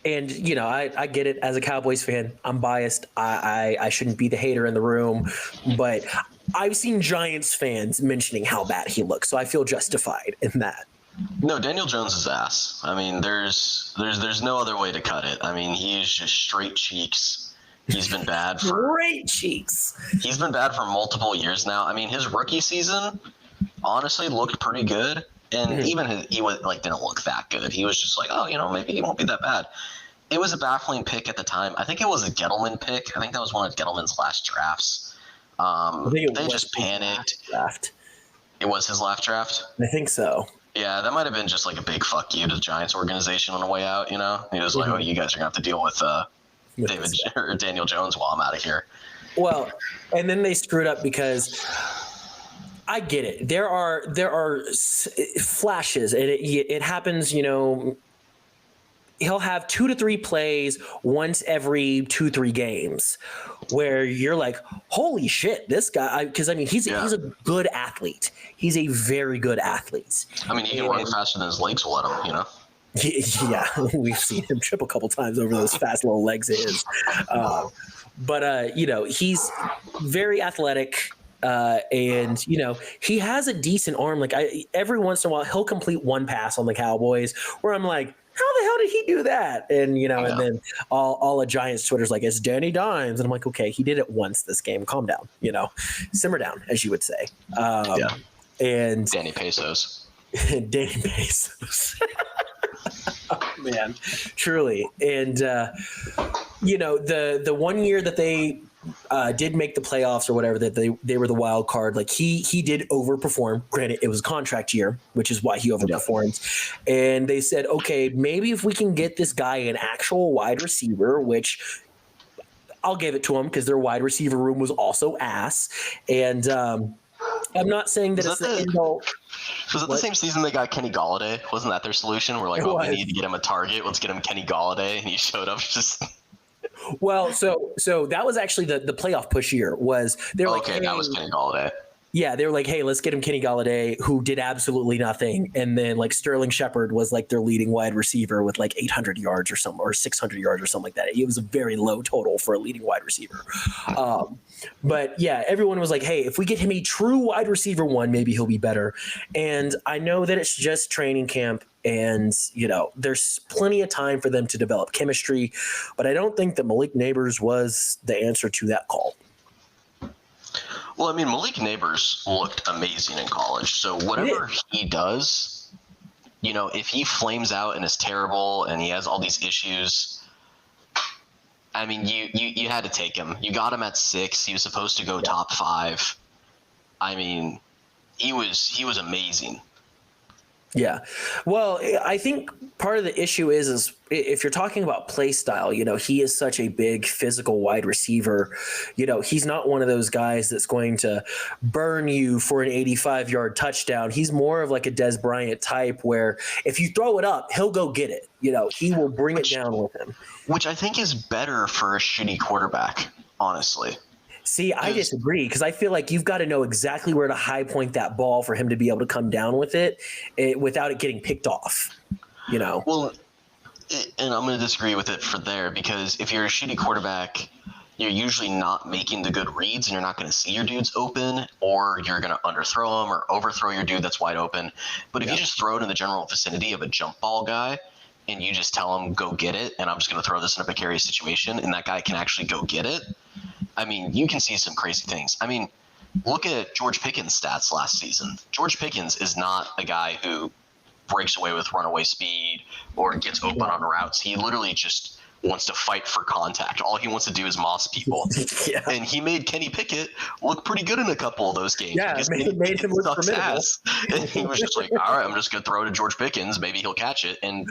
And I get it as a Cowboys fan. I'm biased. I shouldn't be the hater in the room, but I've seen Giants fans mentioning how bad he looks, so I feel justified in that. No, Daniel Jones is ass. I mean, there's no other way to cut it. I mean, he is just straight cheeks. He's been bad for great cheeks. He's been bad for multiple years now. I mean, his rookie season honestly looked pretty good, and even he was didn't look that good. He was just like, oh, maybe he won't be that bad. It was a baffling pick at the time. I think it was a Gettleman pick. I think that was one of Gettleman's last drafts. They just panicked. It was his last draft? I think so. Yeah, that might have been just a big fuck you to the Giants organization on the way out. He was like, oh, you guys are gonna have to deal with Daniel Jones while I'm out of here. Well, and then they screwed up because I get it. There are flashes, and it happens. He'll have 2 to 3 plays once every 2-3 games, where you're like, holy shit, this guy. Because he's a good athlete. He's a very good athlete. I mean, he can run faster than his legs will let him. Yeah, we've seen him trip a couple times over those fast little legs of his. But he's very athletic, and he has a decent arm. Every once in a while, he'll complete one pass on the Cowboys where I'm like, how the hell did he do that? And and then all of Giants Twitter's like, it's Danny Dimes, and I'm like, okay, he did it once this game. Calm down, simmer down, as you would say. And Danny Pesos. Danny Pesos. Oh, man, truly. And the 1 year that they did make the playoffs or whatever, that they were the wild card, he did overperform. Granted, it was a contract year, which is why he overperformed. And they said, okay, maybe if we can get this guy an actual wide receiver, which I'll give it to him because their wide receiver room was also ass. And I'm not saying that it's the end all. Was it the same season they got Kenny Golladay? Wasn't that their solution? We're like, we need to get him a target. Let's get him Kenny Golladay, and he showed up just. Well, so that was actually the playoff push year. Was they were okay? That was Kenny Golladay. Yeah, they were like, hey, let's get him Kenny Golladay, who did absolutely nothing. And then like Sterling Shepard was like their leading wide receiver with like 800 yards or something, or 600 yards or something like that. It was a very low total for a leading wide receiver. But yeah, everyone was like, hey, if we get him a true wide receiver one, maybe he'll be better. And I know that it's just training camp and, you know, there's plenty of time for them to develop chemistry. But I don't think that Malik Nabers was the answer to that call. Well, I mean, Malik Nabers looked amazing in college. So whatever he does, you know, if he flames out and is terrible and he has all these issues, I mean, you had to take him. You got him at 6. He was supposed to go top 5. I mean, he was amazing. Yeah. Well, I think part of the issue is if you're talking about play style, you know, he is such a big physical wide receiver. You know, he's not one of those guys that's going to burn you for an 85-yard touchdown. He's more of like a Des Bryant type where if you throw it up, he'll go get it. You know, he will bring it down with him. Which I think is better for a shitty quarterback, honestly. See, I disagree because I feel like you've got to know exactly where to high point that ball for him to be able to come down with it without it getting picked off, you know? Well, and I'm going to disagree with it for there because if you're a shitty quarterback, you're usually not making the good reads and you're not going to see your dudes open or you're going to underthrow them or overthrow your dude that's wide open. But if you just throw it in the general vicinity of a jump ball guy and you just tell him, go get it, and I'm just going to throw this in a precarious situation and that guy can actually go get it, I mean, you can see some crazy things. I mean, look at George Pickens' stats last season. George Pickens is not a guy who breaks away with runaway speed or gets open on routes. He literally just wants to fight for contact. All he wants to do is moss people. And he made Kenny Pickett look pretty good in a couple of those games. Yeah, made him look formidable. And he was just like, all right, I'm just going to throw it to George Pickens. Maybe he'll catch it. And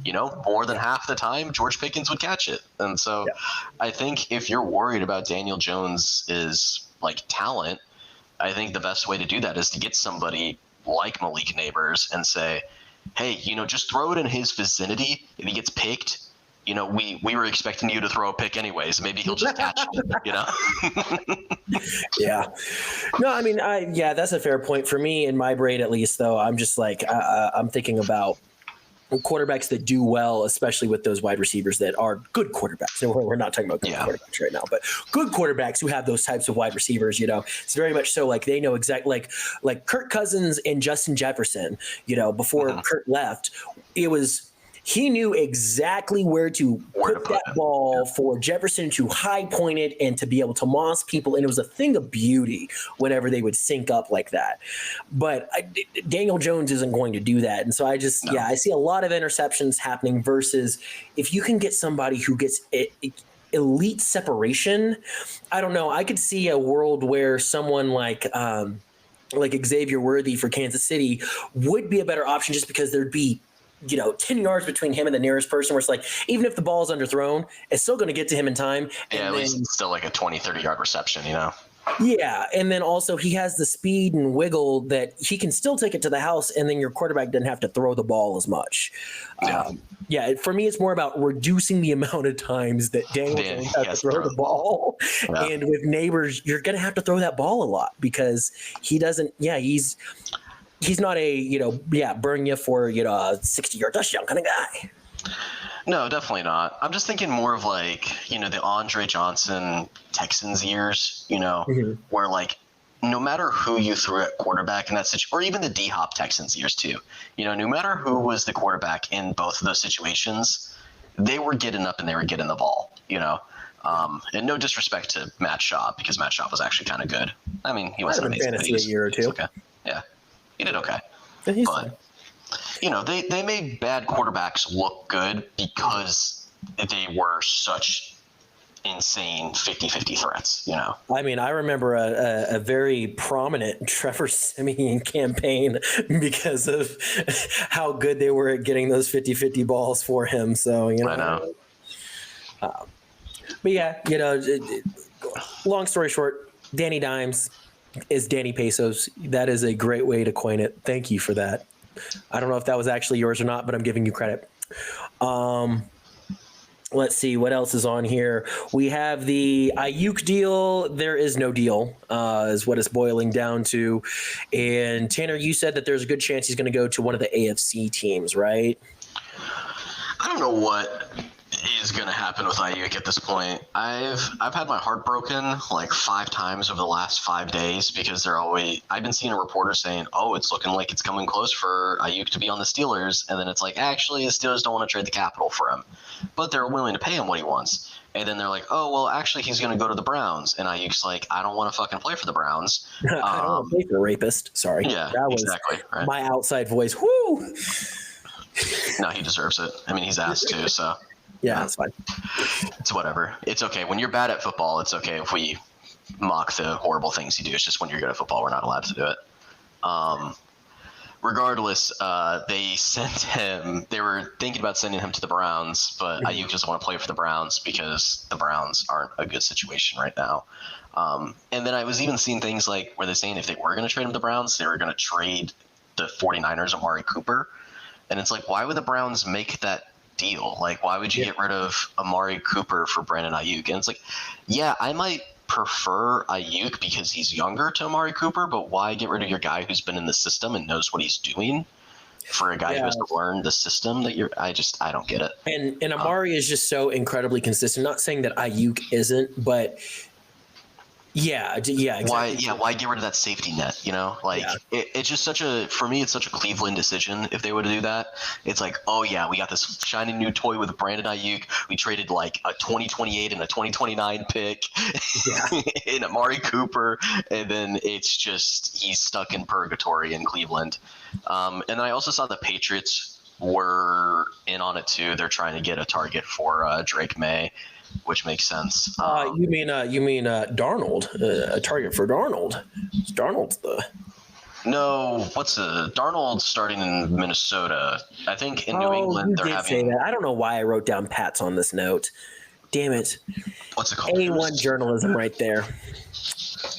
you know, more than half the time, George Pickens would catch it. And so I think if you're worried about Daniel Jones' like talent, I think the best way to do that is to get somebody like Malik Nabers and say, hey, you know, just throw it in his vicinity. If he gets picked, you know, we were expecting you to throw a pick anyways. Maybe he'll just catch it, you know? Yeah. No, I mean, that's a fair point. For me, in my brain at least, though, I'm just like, I'm thinking about quarterbacks that do well, especially with those wide receivers that are good quarterbacks. And we're not talking about good quarterbacks right now, but good quarterbacks who have those types of wide receivers, you know, it's very much so like they know exactly like Kirk Cousins and Justin Jefferson, you know, before Kirk left, he knew exactly where to put that ball for Jefferson to high point it and to be able to moss people. And it was a thing of beauty whenever they would sync up like that. But Daniel Jones isn't going to do that. And so I see a lot of interceptions happening versus if you can get somebody who gets elite separation. I don't know. I could see a world where someone like Xavier Worthy for Kansas City would be a better option just because there'd be 10 yards between him and the nearest person where it's like, even if the ball is underthrown, it's still going to get to him in time. Yeah, at least it's still like a 20, 30-yard reception, you know? Yeah, and then also he has the speed and wiggle that he can still take it to the house, and then your quarterback doesn't have to throw the ball as much. For me, it's more about reducing the amount of times that Daniel Jones has to throw the ball. Yeah. And with Nabers, you're going to have to throw that ball a lot because he doesn't – he's not a, burn you for, a 60-yard touchdown kind of guy. No, definitely not. I'm just thinking more of like, the Andre Johnson Texans years, where like no matter who you threw at quarterback in that situation, or even the D-Hop Texans years too, no matter who was the quarterback in both of those situations, they were getting up and they were getting the ball, and no disrespect to Matt Schaub because Matt Schaub was actually kind of good. I mean, he wasn't amazing. Fantasy a year or two. Okay. Yeah. He did okay. Yeah, but, they made bad quarterbacks look good because they were such insane 50-50 threats, I mean, I remember a very prominent Trevor Siemian campaign because of how good they were at getting those 50-50 balls for him. So, I know. But yeah, long story short, Danny Dimes is Danny Pesos. That is a great way to coin it. Thank you for that. I don't know if that was actually yours or not, but I'm giving you credit. Let's see what else is on here. We have the Ayuk deal. There is no deal, is what it's boiling down to. And Tanner, you said that there's a good chance he's going to go to one of the AFC teams, right? I don't know what is going to happen with Ayuk at this point. I've had my heart broken like 5 times over the last 5 days because I've been seeing a reporter saying, oh, it's looking like it's coming close for Ayuk to be on the Steelers. And then it's like, actually, the Steelers don't want to trade the capital for him, but they're willing to pay him what he wants. And then they're like, oh, well, actually, he's going to go to the Browns. And Ayuk's like, I don't want to fucking play for the Browns. I don't want to play for a rapist. Sorry. Yeah, that was exactly. Right. My outside voice. Whoo! No, he deserves it. I mean, he's asked to, so. Yeah, that's fine. It's whatever. It's okay. When you're bad at football, it's okay if we mock the horrible things you do. It's just when you're good at football, we're not allowed to do it. Regardless, they sent him. They were thinking about sending him to the Browns, but Ayuk doesn't want to play for the Browns because the Browns aren't a good situation right now. And then I was even seeing things like where they're saying if they were going to trade him to the Browns, they were going to trade the 49ers Amari Cooper. And it's like, why would the Browns make that deal? Like, why would you get rid of Amari Cooper for Brandon Ayuk? And it's like, yeah, I might prefer Ayuk because he's younger to Amari Cooper, but why get rid of your guy who's been in the system and knows what he's doing for a guy who has to learn the system that I don't get it. And Amari is just so incredibly consistent. Not saying that Ayuk isn't, but yeah, exactly. Why get rid of that safety net? You know, like it's just for me, it's such a Cleveland decision. If they were to do that, it's like, oh yeah, we got this shiny new toy with Brandon Ayuk. We traded like a 2028 and a 2029 pick in Amari Cooper, and then it's just he's stuck in purgatory in Cleveland. And I also saw the Patriots were in on it too. They're trying to get a target for Drake May, which makes sense. You mean Darnold? A target for Darnold? Darnold's the Darnold starting in Minnesota. I think in New England they're having. Say that. I don't know why I wrote down Pats on this note. Damn it! What's it called? A1 journalism right there.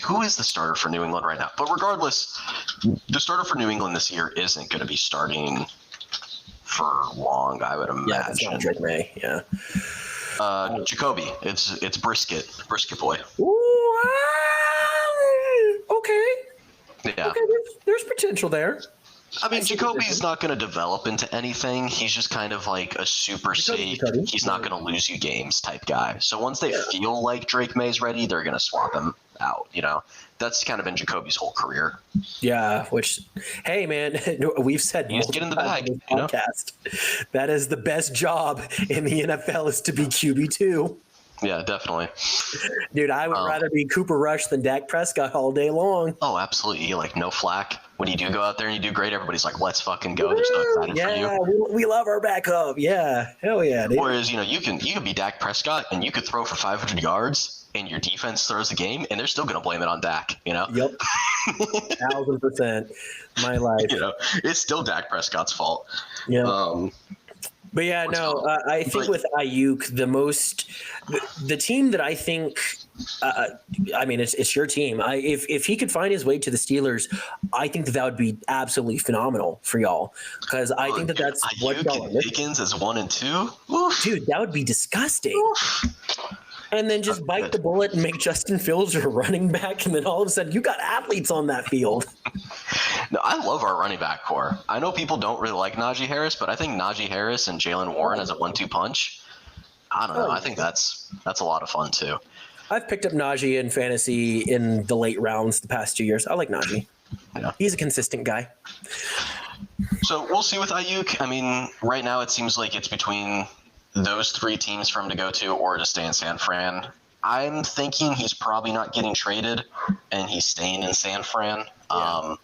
Who is the starter for New England right now? But regardless, the starter for New England this year isn't going to be starting for long, I would imagine. Yeah, it's not Drake May. Yeah. Jacoby, it's Brisket boy. Ooh, okay. Yeah. Okay, there's potential there. I mean, Jacoby's not going to develop into anything. He's just kind of like a super safe. He's not going to lose you games type guy. So once they feel like Drake May's ready, they're going to swap him out. You know, that's kind of been Jacoby's whole career. Yeah. Which, hey man, we've said you just get in the bag. You know? That is the best job in the NFL is to be QB2. Yeah, definitely. Dude, I would rather be Cooper Rush than Dak Prescott all day long. Oh, absolutely. Like, no flack. When you do go out there and you do great, everybody's like, let's fucking go. They're so excited for you. We love our backup. Yeah. Hell yeah, dude. Whereas, you can be Dak Prescott and you could throw for 500 yards and your defense throws the game and they're still going to blame it on Dak, you know? Yep. 1000%. My life. It's still Dak Prescott's fault. Yeah. But yeah, I think with Ayuk, the team that I think, I mean, it's your team. If he could find his way to the Steelers, I think that would be absolutely phenomenal for y'all. Because I think that's what y'all are missing. Pickens as 1 and 2? Dude, that would be disgusting. And then just bite the bullet and make Justin Fields your running back, and then all of a sudden you got athletes on that field. No, I love our running back core. I know people don't really like Najee Harris, but I think Najee Harris and Jalen Warren as a 1-2 punch. I don't know. I think that's a lot of fun too. I've picked up Najee in fantasy in the late rounds the past 2 years. I like Najee. Yeah. He's a consistent guy. So we'll see with Ayuk. I mean, right now it seems like it's between those 3 teams for him to go to or to stay in San Fran. I'm thinking he's probably not getting traded and he's staying in San Fran. Yeah.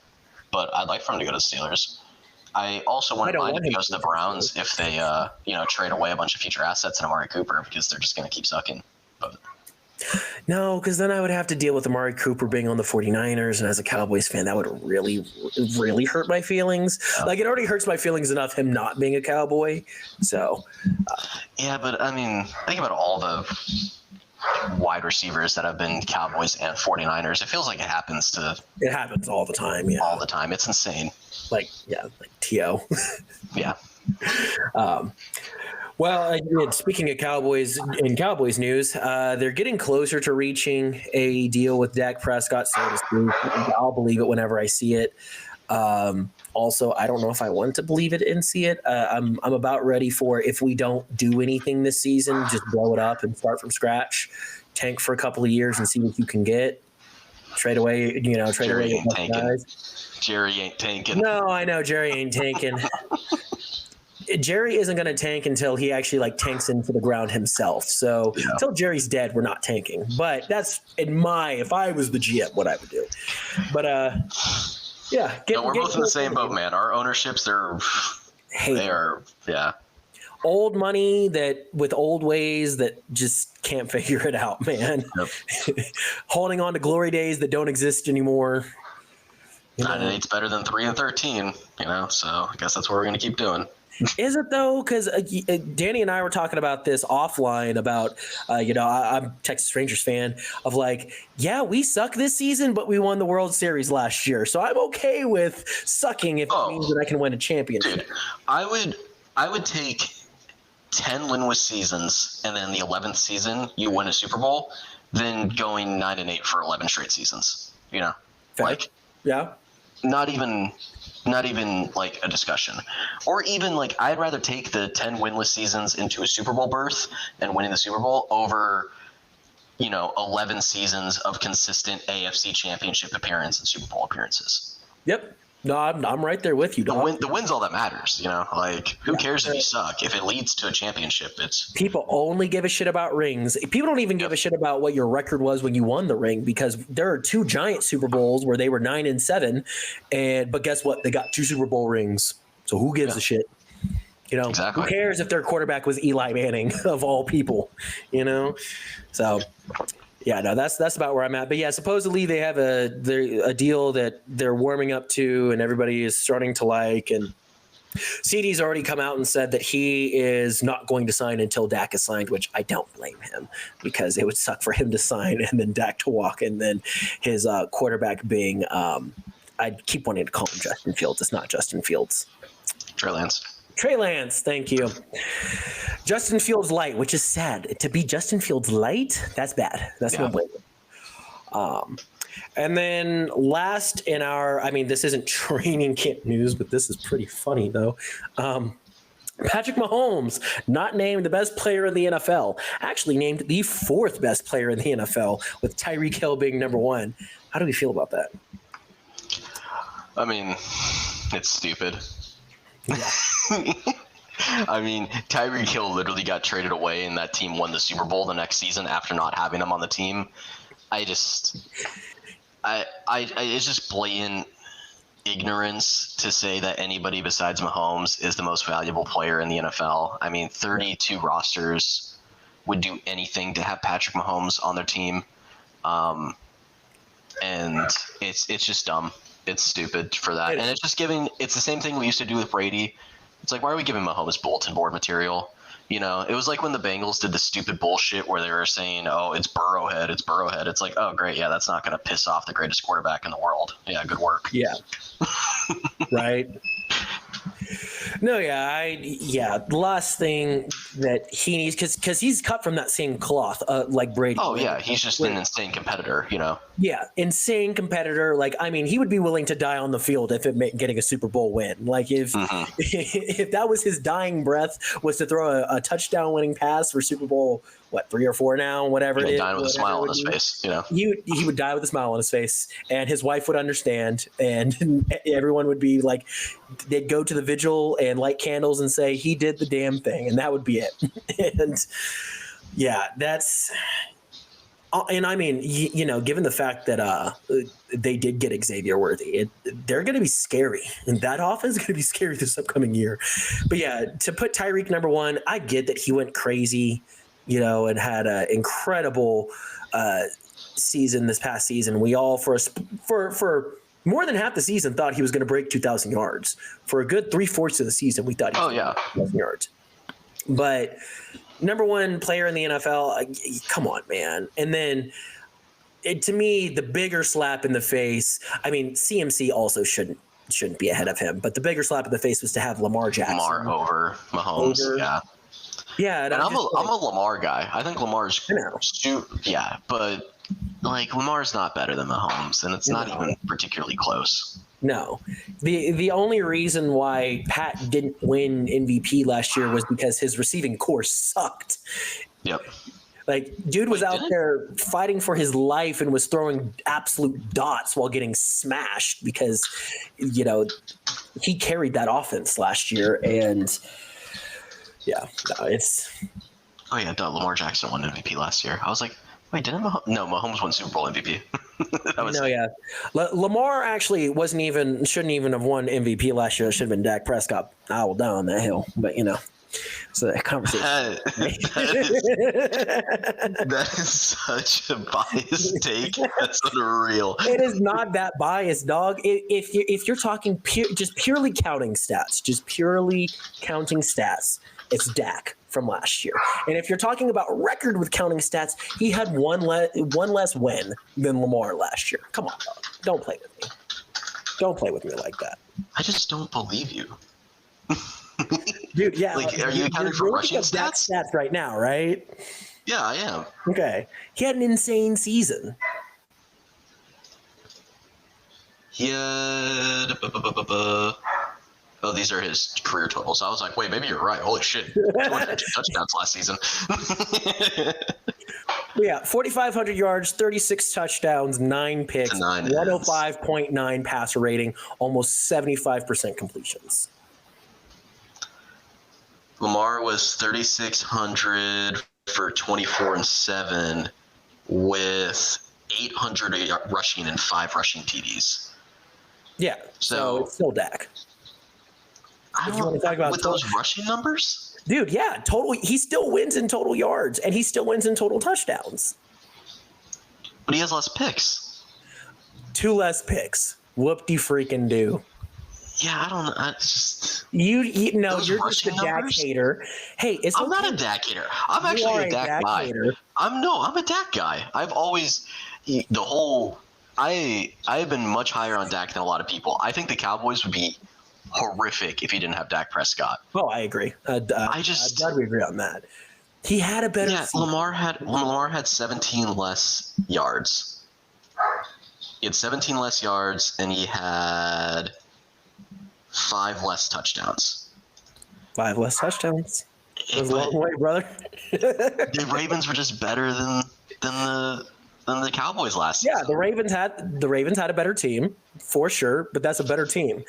But I'd like for him to go to the Steelers. I also wouldn't mind if he goes to the Browns if they, trade away a bunch of future assets in Amari Cooper because they're just going to keep sucking. But no, because then I would have to deal with Amari Cooper being on the 49ers, and as a Cowboys fan, that would really, really hurt my feelings. Like, it already hurts my feelings enough him not being a Cowboy. So, yeah, but I mean, think about all the wide receivers that have been Cowboys and 49ers. It feels like it happens all the time. Yeah, all the time. It's insane. Like T.O. Yeah. Well, speaking of Cowboys, in Cowboys news, they're getting closer to reaching a deal with Dak Prescott, so to speak. I'll believe it whenever I see it. Also, I don't know if I want to believe it and see it. I'm about ready for, if we don't do anything this season, just blow it up and start from scratch, tank for a couple of years and see what you can get. Trade away, Jerry away ain't tanking. guys. Jerry ain't tanking. No, I know Jerry ain't tanking. Jerry isn't going to tank until he actually tanks into the ground himself. So until Jerry's dead, we're not tanking. But that's if I was the GM, what I would do. But yeah, we're both in the same boat, man. Our ownerships, they are old money that with old ways that just can't figure it out, man. Yep. Holding on to glory days that don't exist anymore. 9-8's better than 3-13, so I guess that's what we're going to keep doing. Is it though? Because Danny and I were talking about this offline about, I'm a Texas Rangers fan of we suck this season, but we won the World Series last year. So I'm okay with sucking if it means that I can win a championship. Dude, I would take 10 winless seasons and then the 11th season you win a Super Bowl than going 9-8 for 11 straight seasons. Fair. Yeah. Not even a discussion. Or even I'd rather take the 10 winless seasons into a Super Bowl berth and winning the Super Bowl over 11 seasons of consistent AFC championship appearance and Super Bowl appearances. Yep. No, I'm right there with you, dog. The win's all that matters, who cares if you suck? If it leads to a championship, it's... People only give a shit about rings. People don't even give a shit about what your record was when you won the ring, because there are 2 giant Super Bowls where they were 9-7, but guess what? They got 2 Super Bowl rings. So who gives a shit? Exactly. Who cares if their quarterback was Eli Manning of all people, So... Yeah, no, that's about where I'm at. But yeah, supposedly they have a deal that they're warming up to and everybody is starting to like. And CD's already come out and said that he is not going to sign until Dak is signed, which I don't blame him, because it would suck for him to sign and then Dak to walk, and then his quarterback being I keep wanting to call him Justin Fields. It's not Justin Fields. Trey Lance, thank you. Justin Fields light, which is sad. To be Justin Fields light, that's bad. That's no blame. And then last in this isn't training camp news, but this is pretty funny though. Patrick Mahomes, not named the best player in the NFL, actually named the 4th best player in the NFL, with Tyreek Hill being number 1. How do we feel about that? I mean, it's stupid. Yeah. I mean, Tyreek Hill literally got traded away and that team won the Super Bowl the next season after not having him on the team. It's just blatant ignorance to say that anybody besides Mahomes is the most valuable player in the NFL. I mean, 32 rosters would do anything to have Patrick Mahomes on their team. And it's just dumb. It's stupid for that. And it's the same thing we used to do with Brady. It's why are we giving Mahomes bulletin board material? It was like when the Bengals did the stupid bullshit where they were saying, oh, it's Burrowhead. It's like, oh, great. Yeah, that's not going to piss off the greatest quarterback in the world. Yeah, good work. Yeah. Right. No, the last thing that he needs, because he's cut from that same cloth, like Brady. Oh, yeah, he's just an insane competitor, Yeah, insane competitor. He would be willing to die on the field if it meant getting a Super Bowl win. If that was his dying breath, was to throw a touchdown-winning pass for Super Bowl, 3 or 4 now, whatever it is. Dying with a smile on his face, He would die with a smile on his face, and his wife would understand, and everyone would be like, they'd go to the vigil and light candles and say, he did the damn thing, and that would be it. And yeah, that's... And I mean, given the fact that they did get Xavier Worthy, they're going to be scary. And that offense is going to be scary this upcoming year. But yeah, to put Tyreek number 1, I get that he went crazy, and had an incredible season this past season. We all, for more than half the season, thought he was going to break 2,000 yards. For a good 3/4 of the season, we thought he was going to break 2,000 yards. But number 1 player in the NFL, come on, man. And then, to me, the bigger slap in the face, CMC also shouldn't be ahead of him, but the bigger slap in the face was to have Lamar Jackson. Lamar over Mahomes, yeah. Yeah, and I'm a Lamar guy. I think Lamar's but like Lamar's not better than Mahomes, and it's not even particularly close. No. The only reason why Pat didn't win MVP last year was because his receiving core sucked. Yep. Like, dude was out there fighting for his life and was throwing absolute dots while getting smashed because, you know, he carried that offense last year. And yeah, no, it's. Oh yeah, Lamar Jackson won MVP last year. I was like, wait, didn't Mahomes won Super Bowl MVP? Lamar actually shouldn't even have won MVP last year. It should have been Dak Prescott. I will die on that hill, but you know. So that conversation. That is such a biased take. That's unreal. It is not that biased, dog. If you're talking purely counting stats, it's Dak from last year. And if you're talking about record with counting stats, he had one less win than Lamar last year. Come on, dog. Don't play with me. Don't play with me like that. I just don't believe you. Dude, yeah. Like, are you accounting for rushing stats? Stats right now, right? Yeah, I am. Okay. He had an insane season. He had... Oh, these are his career totals. I was like, wait, maybe you're right. Holy shit. 2 touchdowns last season. Yeah, 4,500 yards, 36 touchdowns, 9 picks, 105.9 passer rating, almost 75% completions. Lamar was 3,600 for 24-7 with 800 rushing and 5 rushing TDs. Yeah, so it's still Dak. I don't know, talk about with those rushing numbers? Dude, yeah, total. He still wins in total yards, and he still wins in total touchdowns. But he has less picks. 2 less picks. Whoop-de-freaking-do. Yeah, I don't know. I just you're just a Dak hater. Hey, I'm not a Dak hater. I'm actually a Dak guy. Hater. I'm a Dak guy. I've always I've been much higher on Dak than a lot of people. I think the Cowboys would be horrific if he didn't have Dak Prescott. Oh, I agree. I'd agree on that. He had a better. Yeah, Lamar had 17 less yards. He had 17 less yards, and he had 5 less touchdowns. 5 less touchdowns. It was a long way, brother. The Ravens were just better than the Cowboys last season. Yeah, the Ravens had a better team for sure, but that's a better team.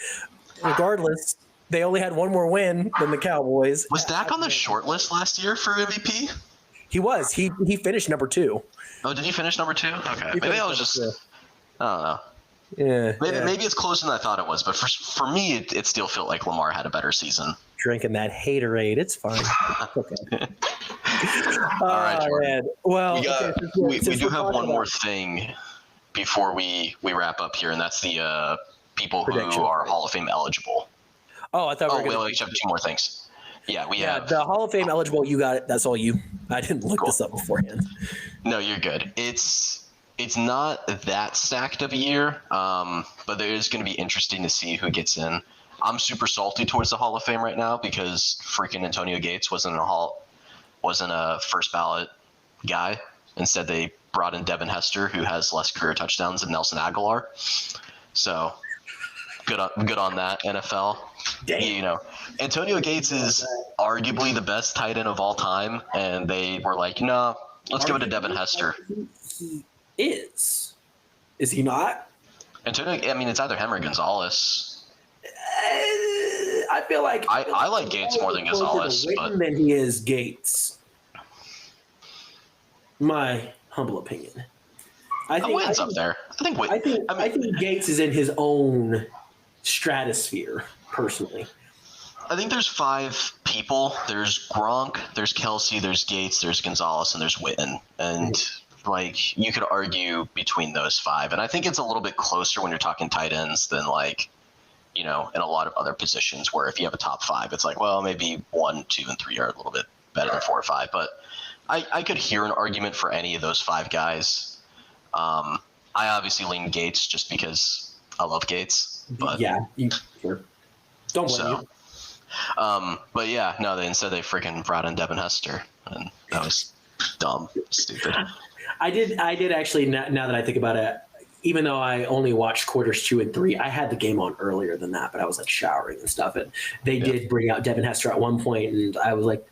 Regardless, they only had 1 more win than the Cowboys. Was Dak on the short list last year for MVP? He was. He finished number 2. Oh, did he finish number 2? Okay, maybe I was just. I don't know. Yeah, maybe it's closer than I thought it was, but for me, it still felt like Lamar had a better season. Drinking that haterade, it's fine. Okay. All right, Jordan. Man. Well, we do have one more thing before we wrap up here, and that's the people who are Hall of Fame eligible. Oh, I thought we have 2 more things. Yeah, we have the Hall of Fame eligible. You got it. That's all you. I didn't look this up beforehand. No, you're good. It's not that stacked of a year, but it is going to be interesting to see who gets in. I'm super salty towards the Hall of Fame right now because freaking Antonio Gates wasn't a first ballot guy. Instead, they brought in Devin Hester, who has less career touchdowns than Nelson Aguilar. So good on that, NFL. Damn. You know, Antonio Gates is arguably the best tight end of all time, and they were like, no, let's give it to Devin Hester. He is he not? Antonio, I mean, it's either him or Gonzalez. I feel like I like Gates more than Gonzalez, but than he is Gates. My humble opinion. I think Witten's up there. I think Gates is in his own stratosphere, personally. I think there's 5 people. There's Gronk, there's Kelsey, there's Gates, there's Gonzalez, and there's Witten. And like you could argue between those 5. And I think it's a little bit closer when you're talking tight ends than like, you know, in a lot of other positions where if you have a top 5, it's like, well, maybe 1, 2, and 3 are a little bit better than 4 or 5. But I could hear an argument for any of those 5 guys. I obviously lean Gates just because I love Gates. But yeah, sure. Don't blame you. But yeah, no, instead they freaking brought in Devin Hester, and that was dumb, stupid. I did actually, now that I think about it, even though I only watched quarters 2 and 3, I had the game on earlier than that, but I was like showering and stuff. And they did bring out Devin Hester at one point, and I was like,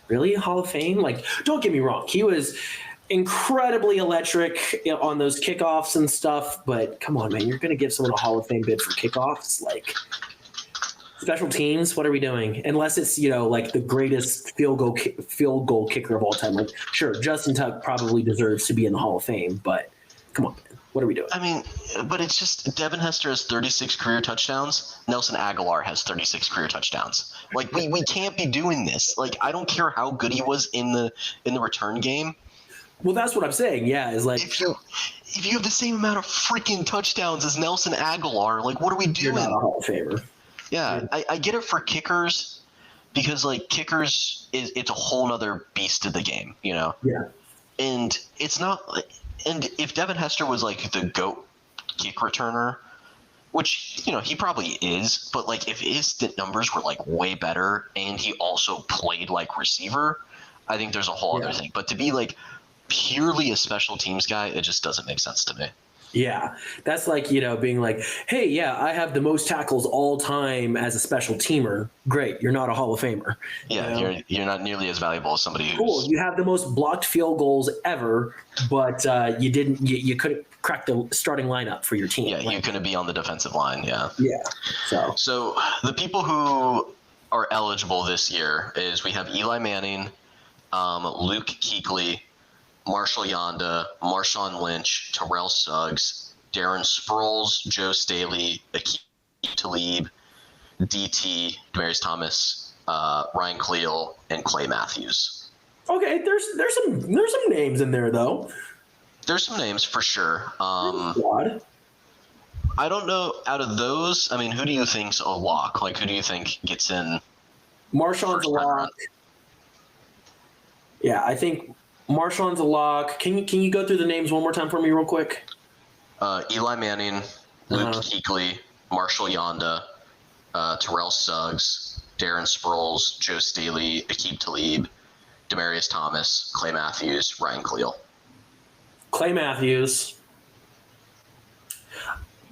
really? Hall of Fame? Like, don't get me wrong. He was incredibly electric on those kickoffs and stuff, but come on, man, you're going to give someone a Hall of Fame bid for kickoffs? Like, special teams, what are we doing? Unless it's, like the greatest field goal kicker of all time. Like, sure, Justin Tuck probably deserves to be in the Hall of Fame, but come on, man. What are we doing? I mean, but it's just Devin Hester has 36 career touchdowns. Nelson Aguilar has 36 career touchdowns. Like, we can't be doing this. Like, I don't care how good he was in the return game. Well, that's what I'm saying. Yeah, is like if you have the same amount of freaking touchdowns as Nelson Aguilar, like, what are we doing? You're not a Hall of Famer. Yeah, I get it for kickers because, like, kickers it's a whole nother beast of the game, Yeah. And it's not like. And if Devin Hester was like the GOAT kick returner, which, he probably is, but like if his numbers were like way better and he also played like receiver, I think there's a whole other thing. But to be like purely a special teams guy, it just doesn't make sense to me. Yeah, that's like, being like, hey, yeah, I have the most tackles all time as a special teamer. Great. You're not a Hall of Famer. Yeah, you're not nearly as valuable as somebody who's... Cool. You have the most blocked field goals ever, but you couldn't crack the starting lineup for your team. Yeah, you couldn't be on the defensive line. Yeah. Yeah. So the people who are eligible this year is we have Eli Manning, Luke Kuechly, Marshall Yanda, Marshawn Lynch, Terrell Suggs, Darren Sproles, Joe Staley, Aqib Talib, DT, Demaryius Thomas, Ryan Cleal, and Clay Matthews. Okay, there's some names in there though. There's some names for sure. I don't know. Out of those, I mean, who do you think's a lock? Like, who do you think gets in? Marshawn's a lock. Yeah, I think Marshawn's a lock. Can you go through the names one more time for me real quick? Eli Manning, Luke Kuechly, Marshall Yanda, Terrell Suggs, Darren Sproles, Joe Staley, Aqib Talib, Demaryius Thomas, Clay Matthews, Ryan Cleal. Clay Matthews.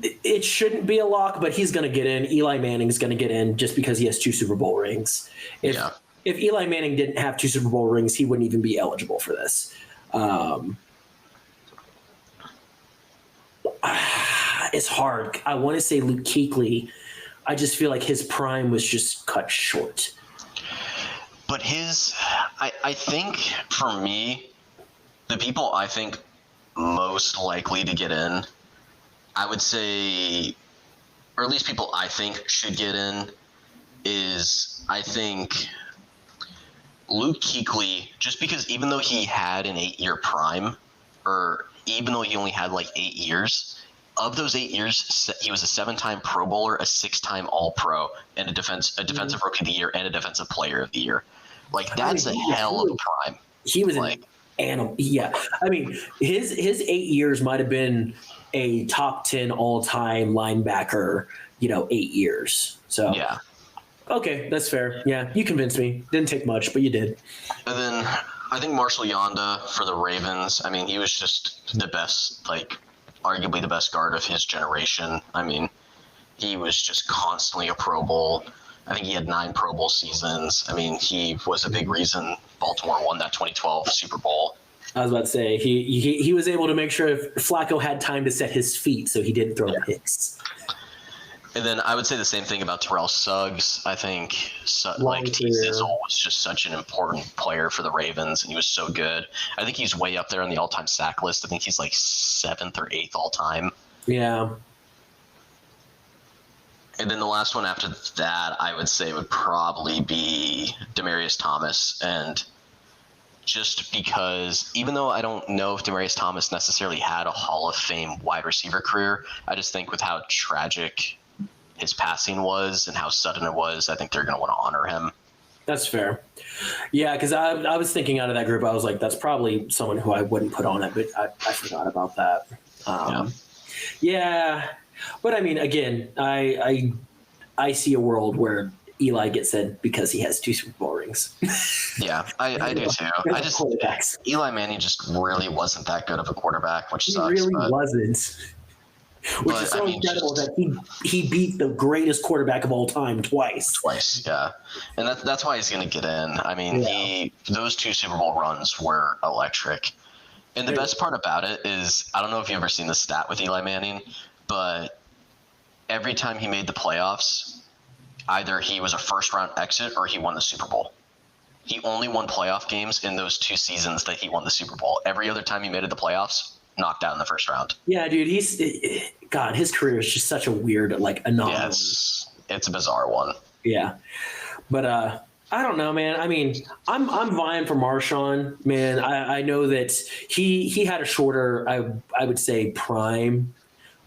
It shouldn't be a lock, but he's going to get in. Eli Manning's going to get in just because he has 2 Super Bowl rings. If Eli Manning didn't have 2 Super Bowl rings, he wouldn't even be eligible for this. It's hard. I want to say Luke Kuechly. I just feel like his prime was just cut short. But I think for me, the people I think most likely to get in, I would say, or at least people I think should get in, is I think Luke Kuechly, just because even though he had an 8-year prime, or even though he only had like 8 years, of those 8 years, he was a 7-time Pro Bowler, a 6-time All-Pro, and a defensive Rookie of the Year, and a Defensive Player of the Year. Like, that's a hell of a prime. He was like, an animal. Yeah. I mean, his 8 years might have been a top 10 all-time linebacker, 8 years. So, yeah. Okay, that's fair. Yeah, you convinced me. Didn't take much, but you did. And then I think Marshall Yanda for the Ravens. I mean, he was just the best, like, arguably the best guard of his generation. I mean, he was just constantly a Pro Bowl. I think he had 9 Pro Bowl seasons. I mean, he was a big reason Baltimore won that 2012 Super Bowl. I was about to say, he was able to make sure Flacco had time to set his feet so he didn't throw the hits. And then I would say the same thing about Terrell Suggs. I think T. Sizzle was just such an important player for the Ravens, and he was so good. I think he's way up there on the all-time sack list. I think he's like 7th or 8th all-time. Yeah. And then the last one after that, I would say, would probably be Demaryius Thomas. And just because, even though I don't know if Demaryius Thomas necessarily had a Hall of Fame wide receiver career, I just think with how tragic his passing was and how sudden it was, I think they're going to want to honor him. That's fair. Yeah, because I was thinking out of that group, I was like, that's probably someone who I wouldn't put on it, but I forgot about that. Yeah. But I mean, again, I see a world where Eli gets in because he has 2 Super Bowl rings. Yeah, I do too. Eli Manning just really wasn't that good of a quarterback, which sucks. He really wasn't. Which is so incredible that he beat the greatest quarterback of all time twice. Yeah. And that's why he's going to get in. I mean, those 2 Super Bowl runs were electric. And the best part about it is, I don't know if you've ever seen the stat with Eli Manning, but every time he made the playoffs, either he was a first-round exit or he won the Super Bowl. He only won playoff games in those 2 seasons that he won the Super Bowl. Every other time he made it the playoffs, knocked out in the first round. Yeah, dude, his career is just such a weird, anomaly. Yeah, it's a bizarre one. Yeah. But I don't know, man. I mean, I'm vying for Marshawn, man. I know that he had a shorter, I would say, prime.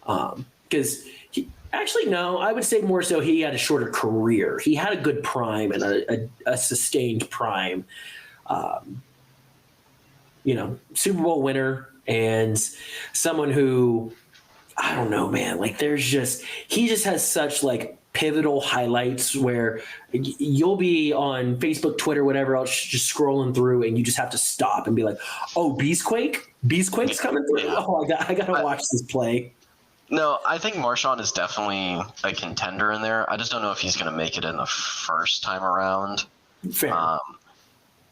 Because actually, no, I would say more so he had a shorter career. He had a good prime and a sustained prime. Super Bowl winner. And someone who, I don't know, man, he just has such pivotal highlights where you'll be on Facebook, Twitter, whatever else, just scrolling through and you just have to stop and be like, oh, Beastquake's coming through. Yeah. Oh, I got to watch this play. No, I think Marshawn is definitely a contender in there. I just don't know if he's going to make it in the first time around. Fair.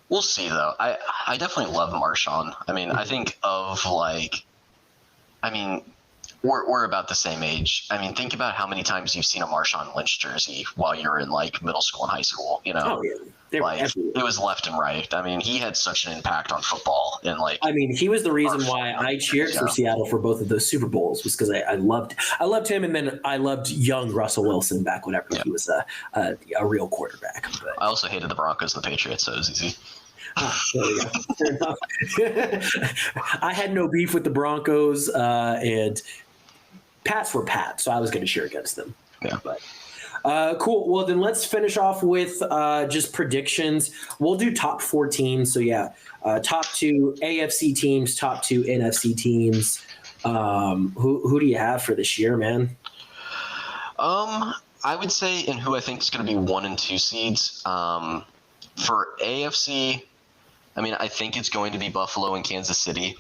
We'll see, though. I definitely love Marshawn. I mean, I think of, we're about the same age. I mean, think about how many times you've seen a Marshawn Lynch jersey while you're in, middle school and high school, you know? Oh, yeah. It was left and right. I mean, he had such an impact on football. And, he was the reason why I cheered for Seattle for both of those Super Bowls was because I loved him, and then I loved young Russell Wilson back whenever he was a real quarterback. But I also hated the Broncos and the Patriots, so it was easy. Fair enough. I had no beef with the Broncos, and Pats were Pats, so I was going to cheer against them. Yeah. But cool. Well, then let's finish off with just predictions. We'll do top 4 teams. So top 2 AFC teams, top 2 NFC teams. Who do you have for this year, man? I would say, and who I think is going to be 1 and 2 seeds. For AFC, I think it's going to be Buffalo and Kansas City.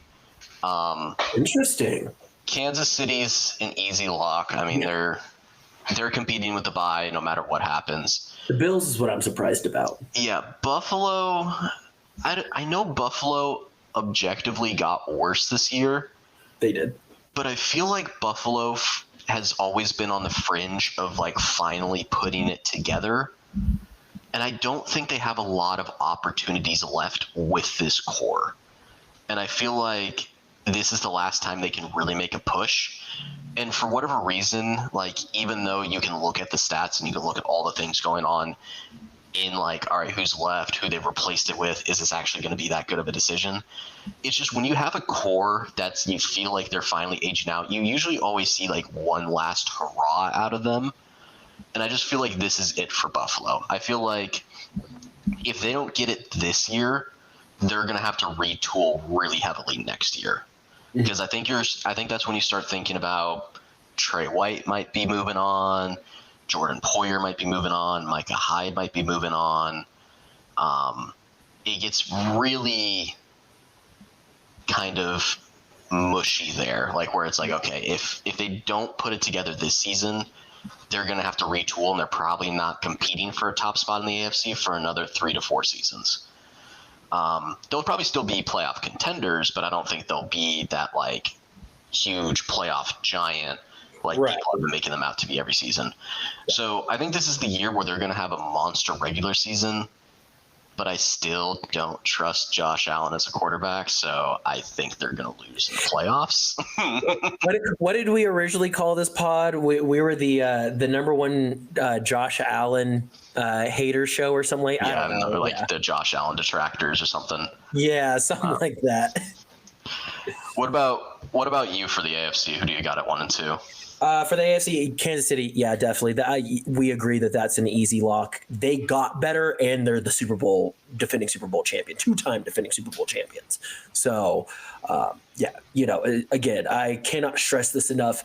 Interesting. Kansas City's an easy lock. They're competing with the bye no matter what happens. The Bills is what I'm surprised about. Yeah, Buffalo. I know Buffalo objectively got worse this year. They did. But I feel like Buffalo has always been on the fringe of finally putting it together. And I don't think they have a lot of opportunities left with this core. And I feel like this is the last time they can really make a push. And for whatever reason, even though you can look at the stats and you can look at all the things going on in all right, who's left, who they've replaced it with, is this actually going to be that good of a decision? It's just when you have a core you feel like they're finally aging out, you usually always see one last hurrah out of them. And I just feel like this is it for Buffalo. I feel like if they don't get it this year, they're going to have to retool really heavily next year. Because I think that's when you start thinking about Trey White might be moving on, Jordan Poyer might be moving on, Micah Hyde might be moving on. It gets really kind of mushy there, where it's okay, if they don't put it together this season, they're going to have to retool, and they're probably not competing for a top spot in the AFC for another 3 to 4 seasons. They'll probably still be playoff contenders, but I don't think they'll be that huge playoff giant right. People have been making them out to be every season. So I think this is the year where they're going to have a monster regular season, but I still don't trust Josh Allen as a quarterback, so I think they're going to lose in the playoffs. What did we originally call this pod? We were the number 1 Josh Allen hater show or something like that. Yeah, I don't know, the Josh Allen detractors or something. Yeah, something like that. What about you for the AFC? Who do you got at 1 and 2? For the AFC, Kansas City, yeah, definitely. We agree that that's an easy lock. They got better, and they're the defending Super Bowl champion, 2-time defending Super Bowl champions. So, again, I cannot stress this enough.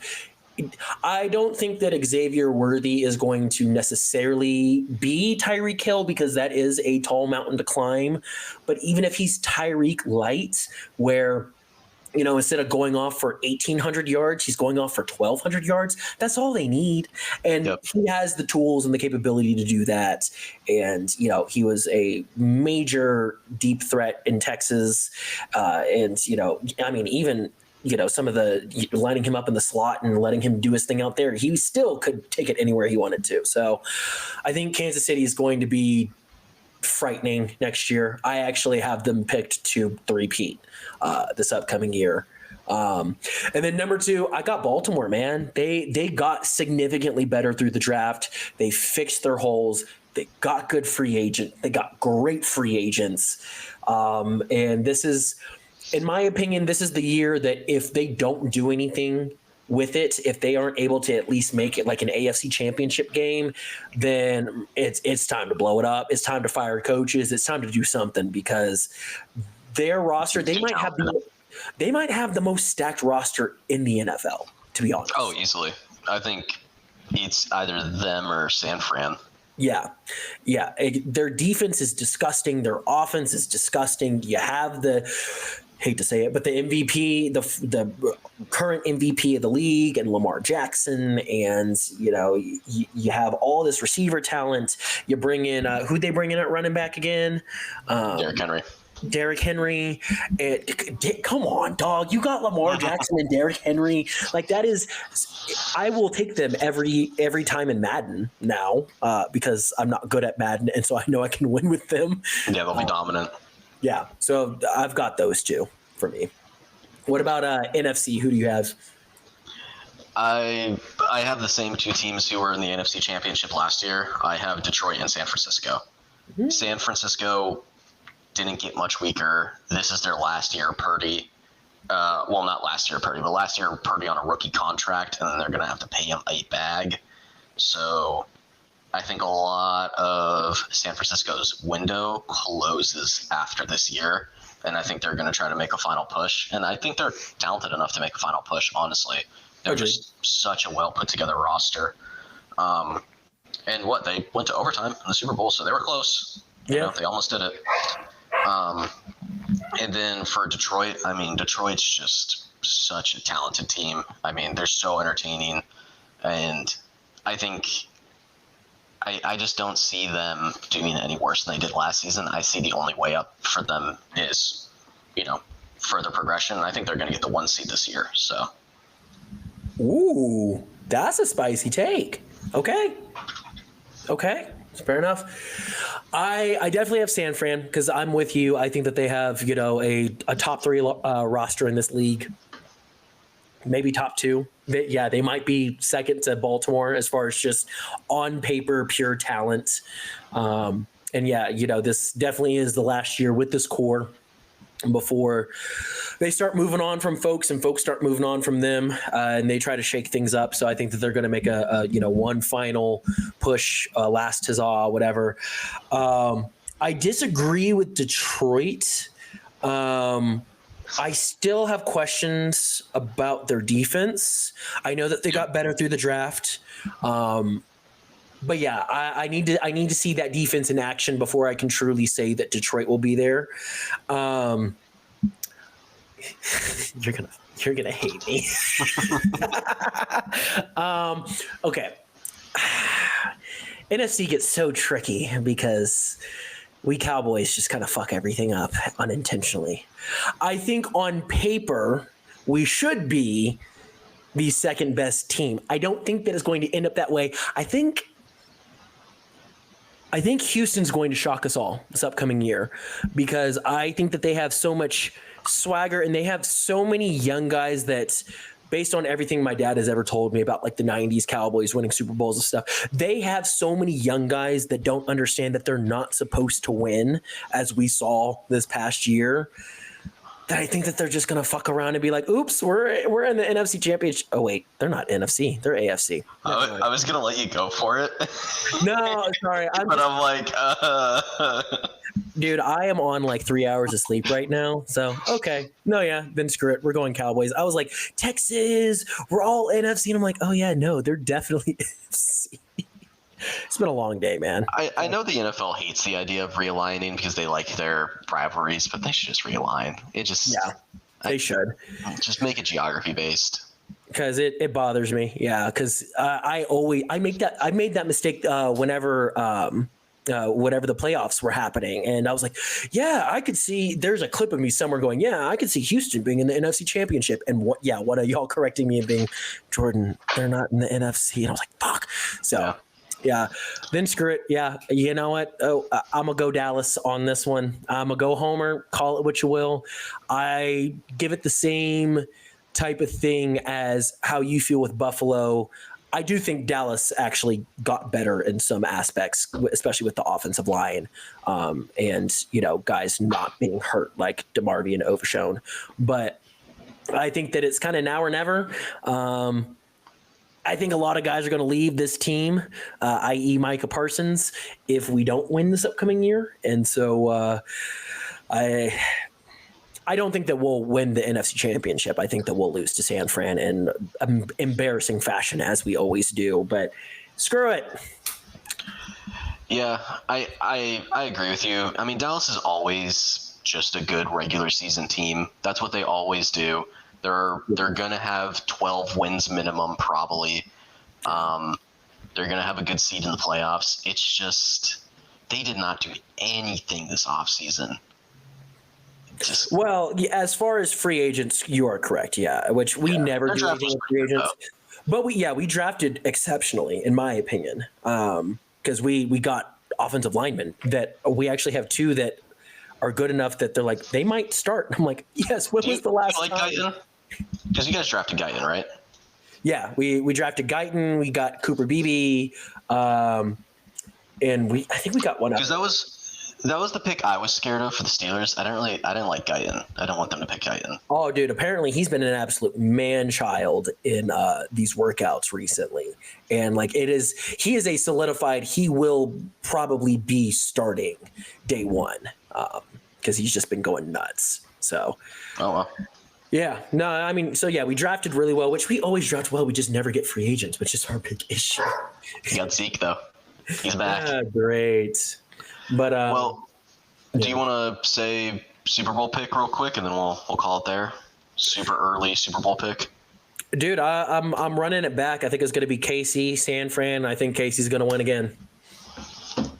I don't think that Xavier Worthy is going to necessarily be Tyreek Hill because that is a tall mountain to climb. But even if he's Tyreek light, where instead of going off for 1,800 yards, he's going off for 1,200 yards. That's all they need. And he has the tools and the capability to do that. And, he was a major deep threat in Texas. Even some of the lining him up in the slot and letting him do his thing out there, he still could take it anywhere he wanted to. So I think Kansas City is going to be frightening next year. I actually have them picked to three-peat this upcoming year. And then number 2, I got Baltimore, man. They got significantly better through the draft. They fixed their holes. They got good free agent. They got great free agents. And this is, in my opinion, this is the year that if they don't do anything with it, if they aren't able to at least make it like an AFC championship game, then it's time to blow it up. It's time to fire coaches. It's time to do something because their roster, they might have the most stacked roster in the NFL, to be honest. Oh, easily. I think it's either them or San Fran. Yeah. Their defense is disgusting. Their offense is disgusting. You have hate to say it, but the MVP, the current MVP of the league, and Lamar Jackson, and you have all this receiver talent. You bring in who'd they bring in at running back again? Derrick Henry. Come on, dog. You got Lamar Jackson and Derrick Henry. Like that is, I will take them every time in Madden now because I'm not good at Madden, and so I know I can win with them. Yeah, they'll be dominant. Yeah, so I've got those 2 for me. What about NFC? Who do you have? I have the same 2 teams who were in the NFC Championship last year. I have Detroit and San Francisco. Mm-hmm. San Francisco didn't get much weaker. This is their last year Purdy. Not last year Purdy, but last year Purdy on a rookie contract, and then they're going to have to pay him a bag. So I think a lot of San Francisco's window closes after this year, and I think they're going to try to make a final push. And I think they're talented enough to make a final push, honestly. They're just such a well-put-together roster. And they went to overtime in the Super Bowl, so they were close. Yeah. They almost did it. And then for Detroit, Detroit's just such a talented team. They're so entertaining, and I think I just don't see them doing any worse than they did last season. I see the only way up for them is, further progression. I think they're going to get the 1 seed this year. So, ooh, that's a spicy take. Okay, fair enough. I definitely have San Fran because I'm with you. I think that they have a top 3 roster in this league. Maybe top 2. They might be second to Baltimore as far as just on paper, pure talent. This definitely is the last year with this core before they start moving on from folks and folks start moving on from them and they try to shake things up. So I think that they're going to make a one final push, last huzzah, whatever. I disagree with Detroit. I still have questions about their defense. I know that they got better through the draft. But yeah, I need to see that defense in action before I can truly say that Detroit will be there. You're gonna hate me. Okay. NFC gets so tricky because we Cowboys just kind of fuck everything up unintentionally. I think on paper we should be the second best team. I don't think that it's going to end up that way. I think Houston's going to shock us all this upcoming year because I think that they have so much swagger and they have so many young guys that, based on everything my dad has ever told me about like the 90s Cowboys winning Super Bowls and stuff, they have so many young guys that don't understand that they're not supposed to win, as we saw this past year, that I think that they're just going to fuck around and be like, oops, we're in the NFC Championship. Oh, wait, they're not NFC. They're AFC. I was going to let you go for it. No, sorry. But I'm like, Dude, I am on like 3 hours of sleep right now. So, okay. No, yeah, then screw it. We're going Cowboys. I was like, Texas, we're all NFC. And I'm like, oh, yeah, no, they're definitely NFC. It's been a long day, man. I know the NFL hates the idea of realigning because they like their rivalries, but they should just realign. They should. Just make it geography based. Because it bothers me. Yeah, because I made that mistake whenever the playoffs were happening. And I was like, yeah, I could see, there's a clip of me somewhere going, yeah, I could see Houston being in the NFC Championship. And one of y'all correcting me and being, Jordan, they're not in the NFC. And I was like, fuck. So, yeah, then screw it. Yeah, you know what? Oh, I'm going to go Dallas on this one. I'm going to go Homer, call it what you will. I give it the same type of thing as how you feel with Buffalo. I do think Dallas actually got better in some aspects, especially with the offensive line and, guys not being hurt like DeMarvin and Overshown. But I think that it's kind of now or never. I think a lot of guys are going to leave this team, i.e. Micah Parsons, if we don't win this upcoming year. And so I don't think that we'll win the NFC Championship. I think that we'll lose to San Fran in embarrassing fashion, as we always do. But screw it. Yeah, I agree with you. I mean, Dallas is always just a good regular season team. That's what they always do. They're going to have 12 wins minimum probably. They're going to have a good seed in the playoffs. It's just they did not do anything this offseason. Well, as far as free agents, you are correct. Yeah, which we never do anything with free agents. But we drafted exceptionally, in my opinion, because we got offensive linemen that we actually have two that are good enough that they're like, they might start. I'm like, yes, when was the last time? Guyton? Because you guys drafted Guyton, right? Yeah, we drafted Guyton. We got Cooper Beebe, and I think we got one. Because that was the pick I was scared of for the Steelers. I didn't like Guyton. I don't want them to pick Guyton. Oh, dude! Apparently, he's been an absolute man-child in these workouts recently, and he is a solidified. He will probably be starting day one because he's just been going nuts. So, oh well. Yeah, no, I mean, so yeah, we drafted really well, which we always draft well. We just never get free agents, which is our big issue. You got Zeke though. He's back. Yeah, great. But do you want to say Super Bowl pick real quick, and then we'll call it there? Super early Super Bowl pick. Dude, I'm running it back. I think it's going to be KC, San Fran. I think KC's going to win again.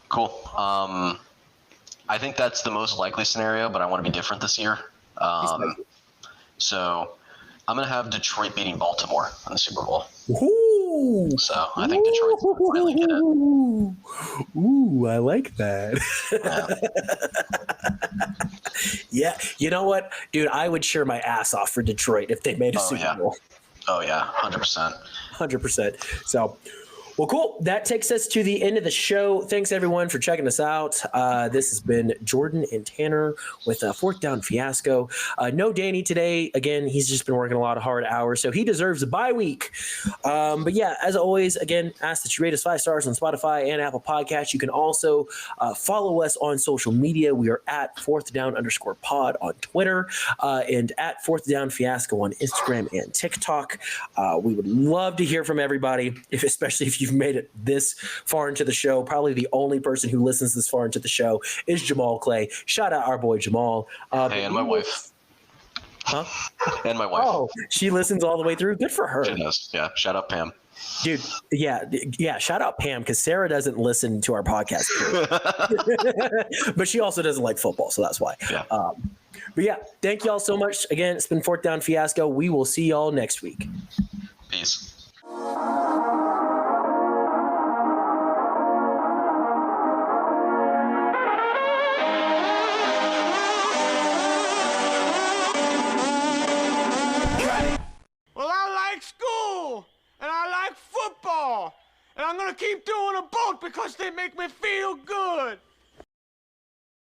Cool. I think that's the most likely scenario, but I want to be different this year. So I'm going to have Detroit beating Baltimore in the Super Bowl. Ooh. So I think Detroit's going to finally get it. Ooh, I like that. Yeah. You know what, dude? I would cheer my ass off for Detroit if they made a Super Bowl. Oh, yeah. 100%. 100%. So, well, cool. That takes us to the end of the show. Thanks, everyone, for checking us out. This has been Jordan and Tanner with Fourth Down Fiasco. No Danny today. Again, he's just been working a lot of hard hours, so he deserves a bye week. But yeah, as always, again, ask that you rate us 5 stars on Spotify and Apple Podcasts. You can also follow us on social media. We are at @4thdown_pod on Twitter and at Fourth Down Fiasco on Instagram and TikTok. We would love to hear from everybody, especially if you've made it this far into the show. Probably the only person who listens this far into the show is Jamal Clay. Shout out our boy Jamal. Hey, and my wife. Huh? And my wife. Oh, she listens all the way through. Good for her. She does. Yeah. Shout out Pam. Dude, yeah. Shout out Pam, because Sarah doesn't listen to our podcast. But she also doesn't like football, so that's why. Yeah. But yeah, thank y'all so much. Again, it's been Fourth Down Fiasco. We will see y'all next week. Peace. Well, I like school, and I like football, and I'm gonna keep doing them both because they make me feel good.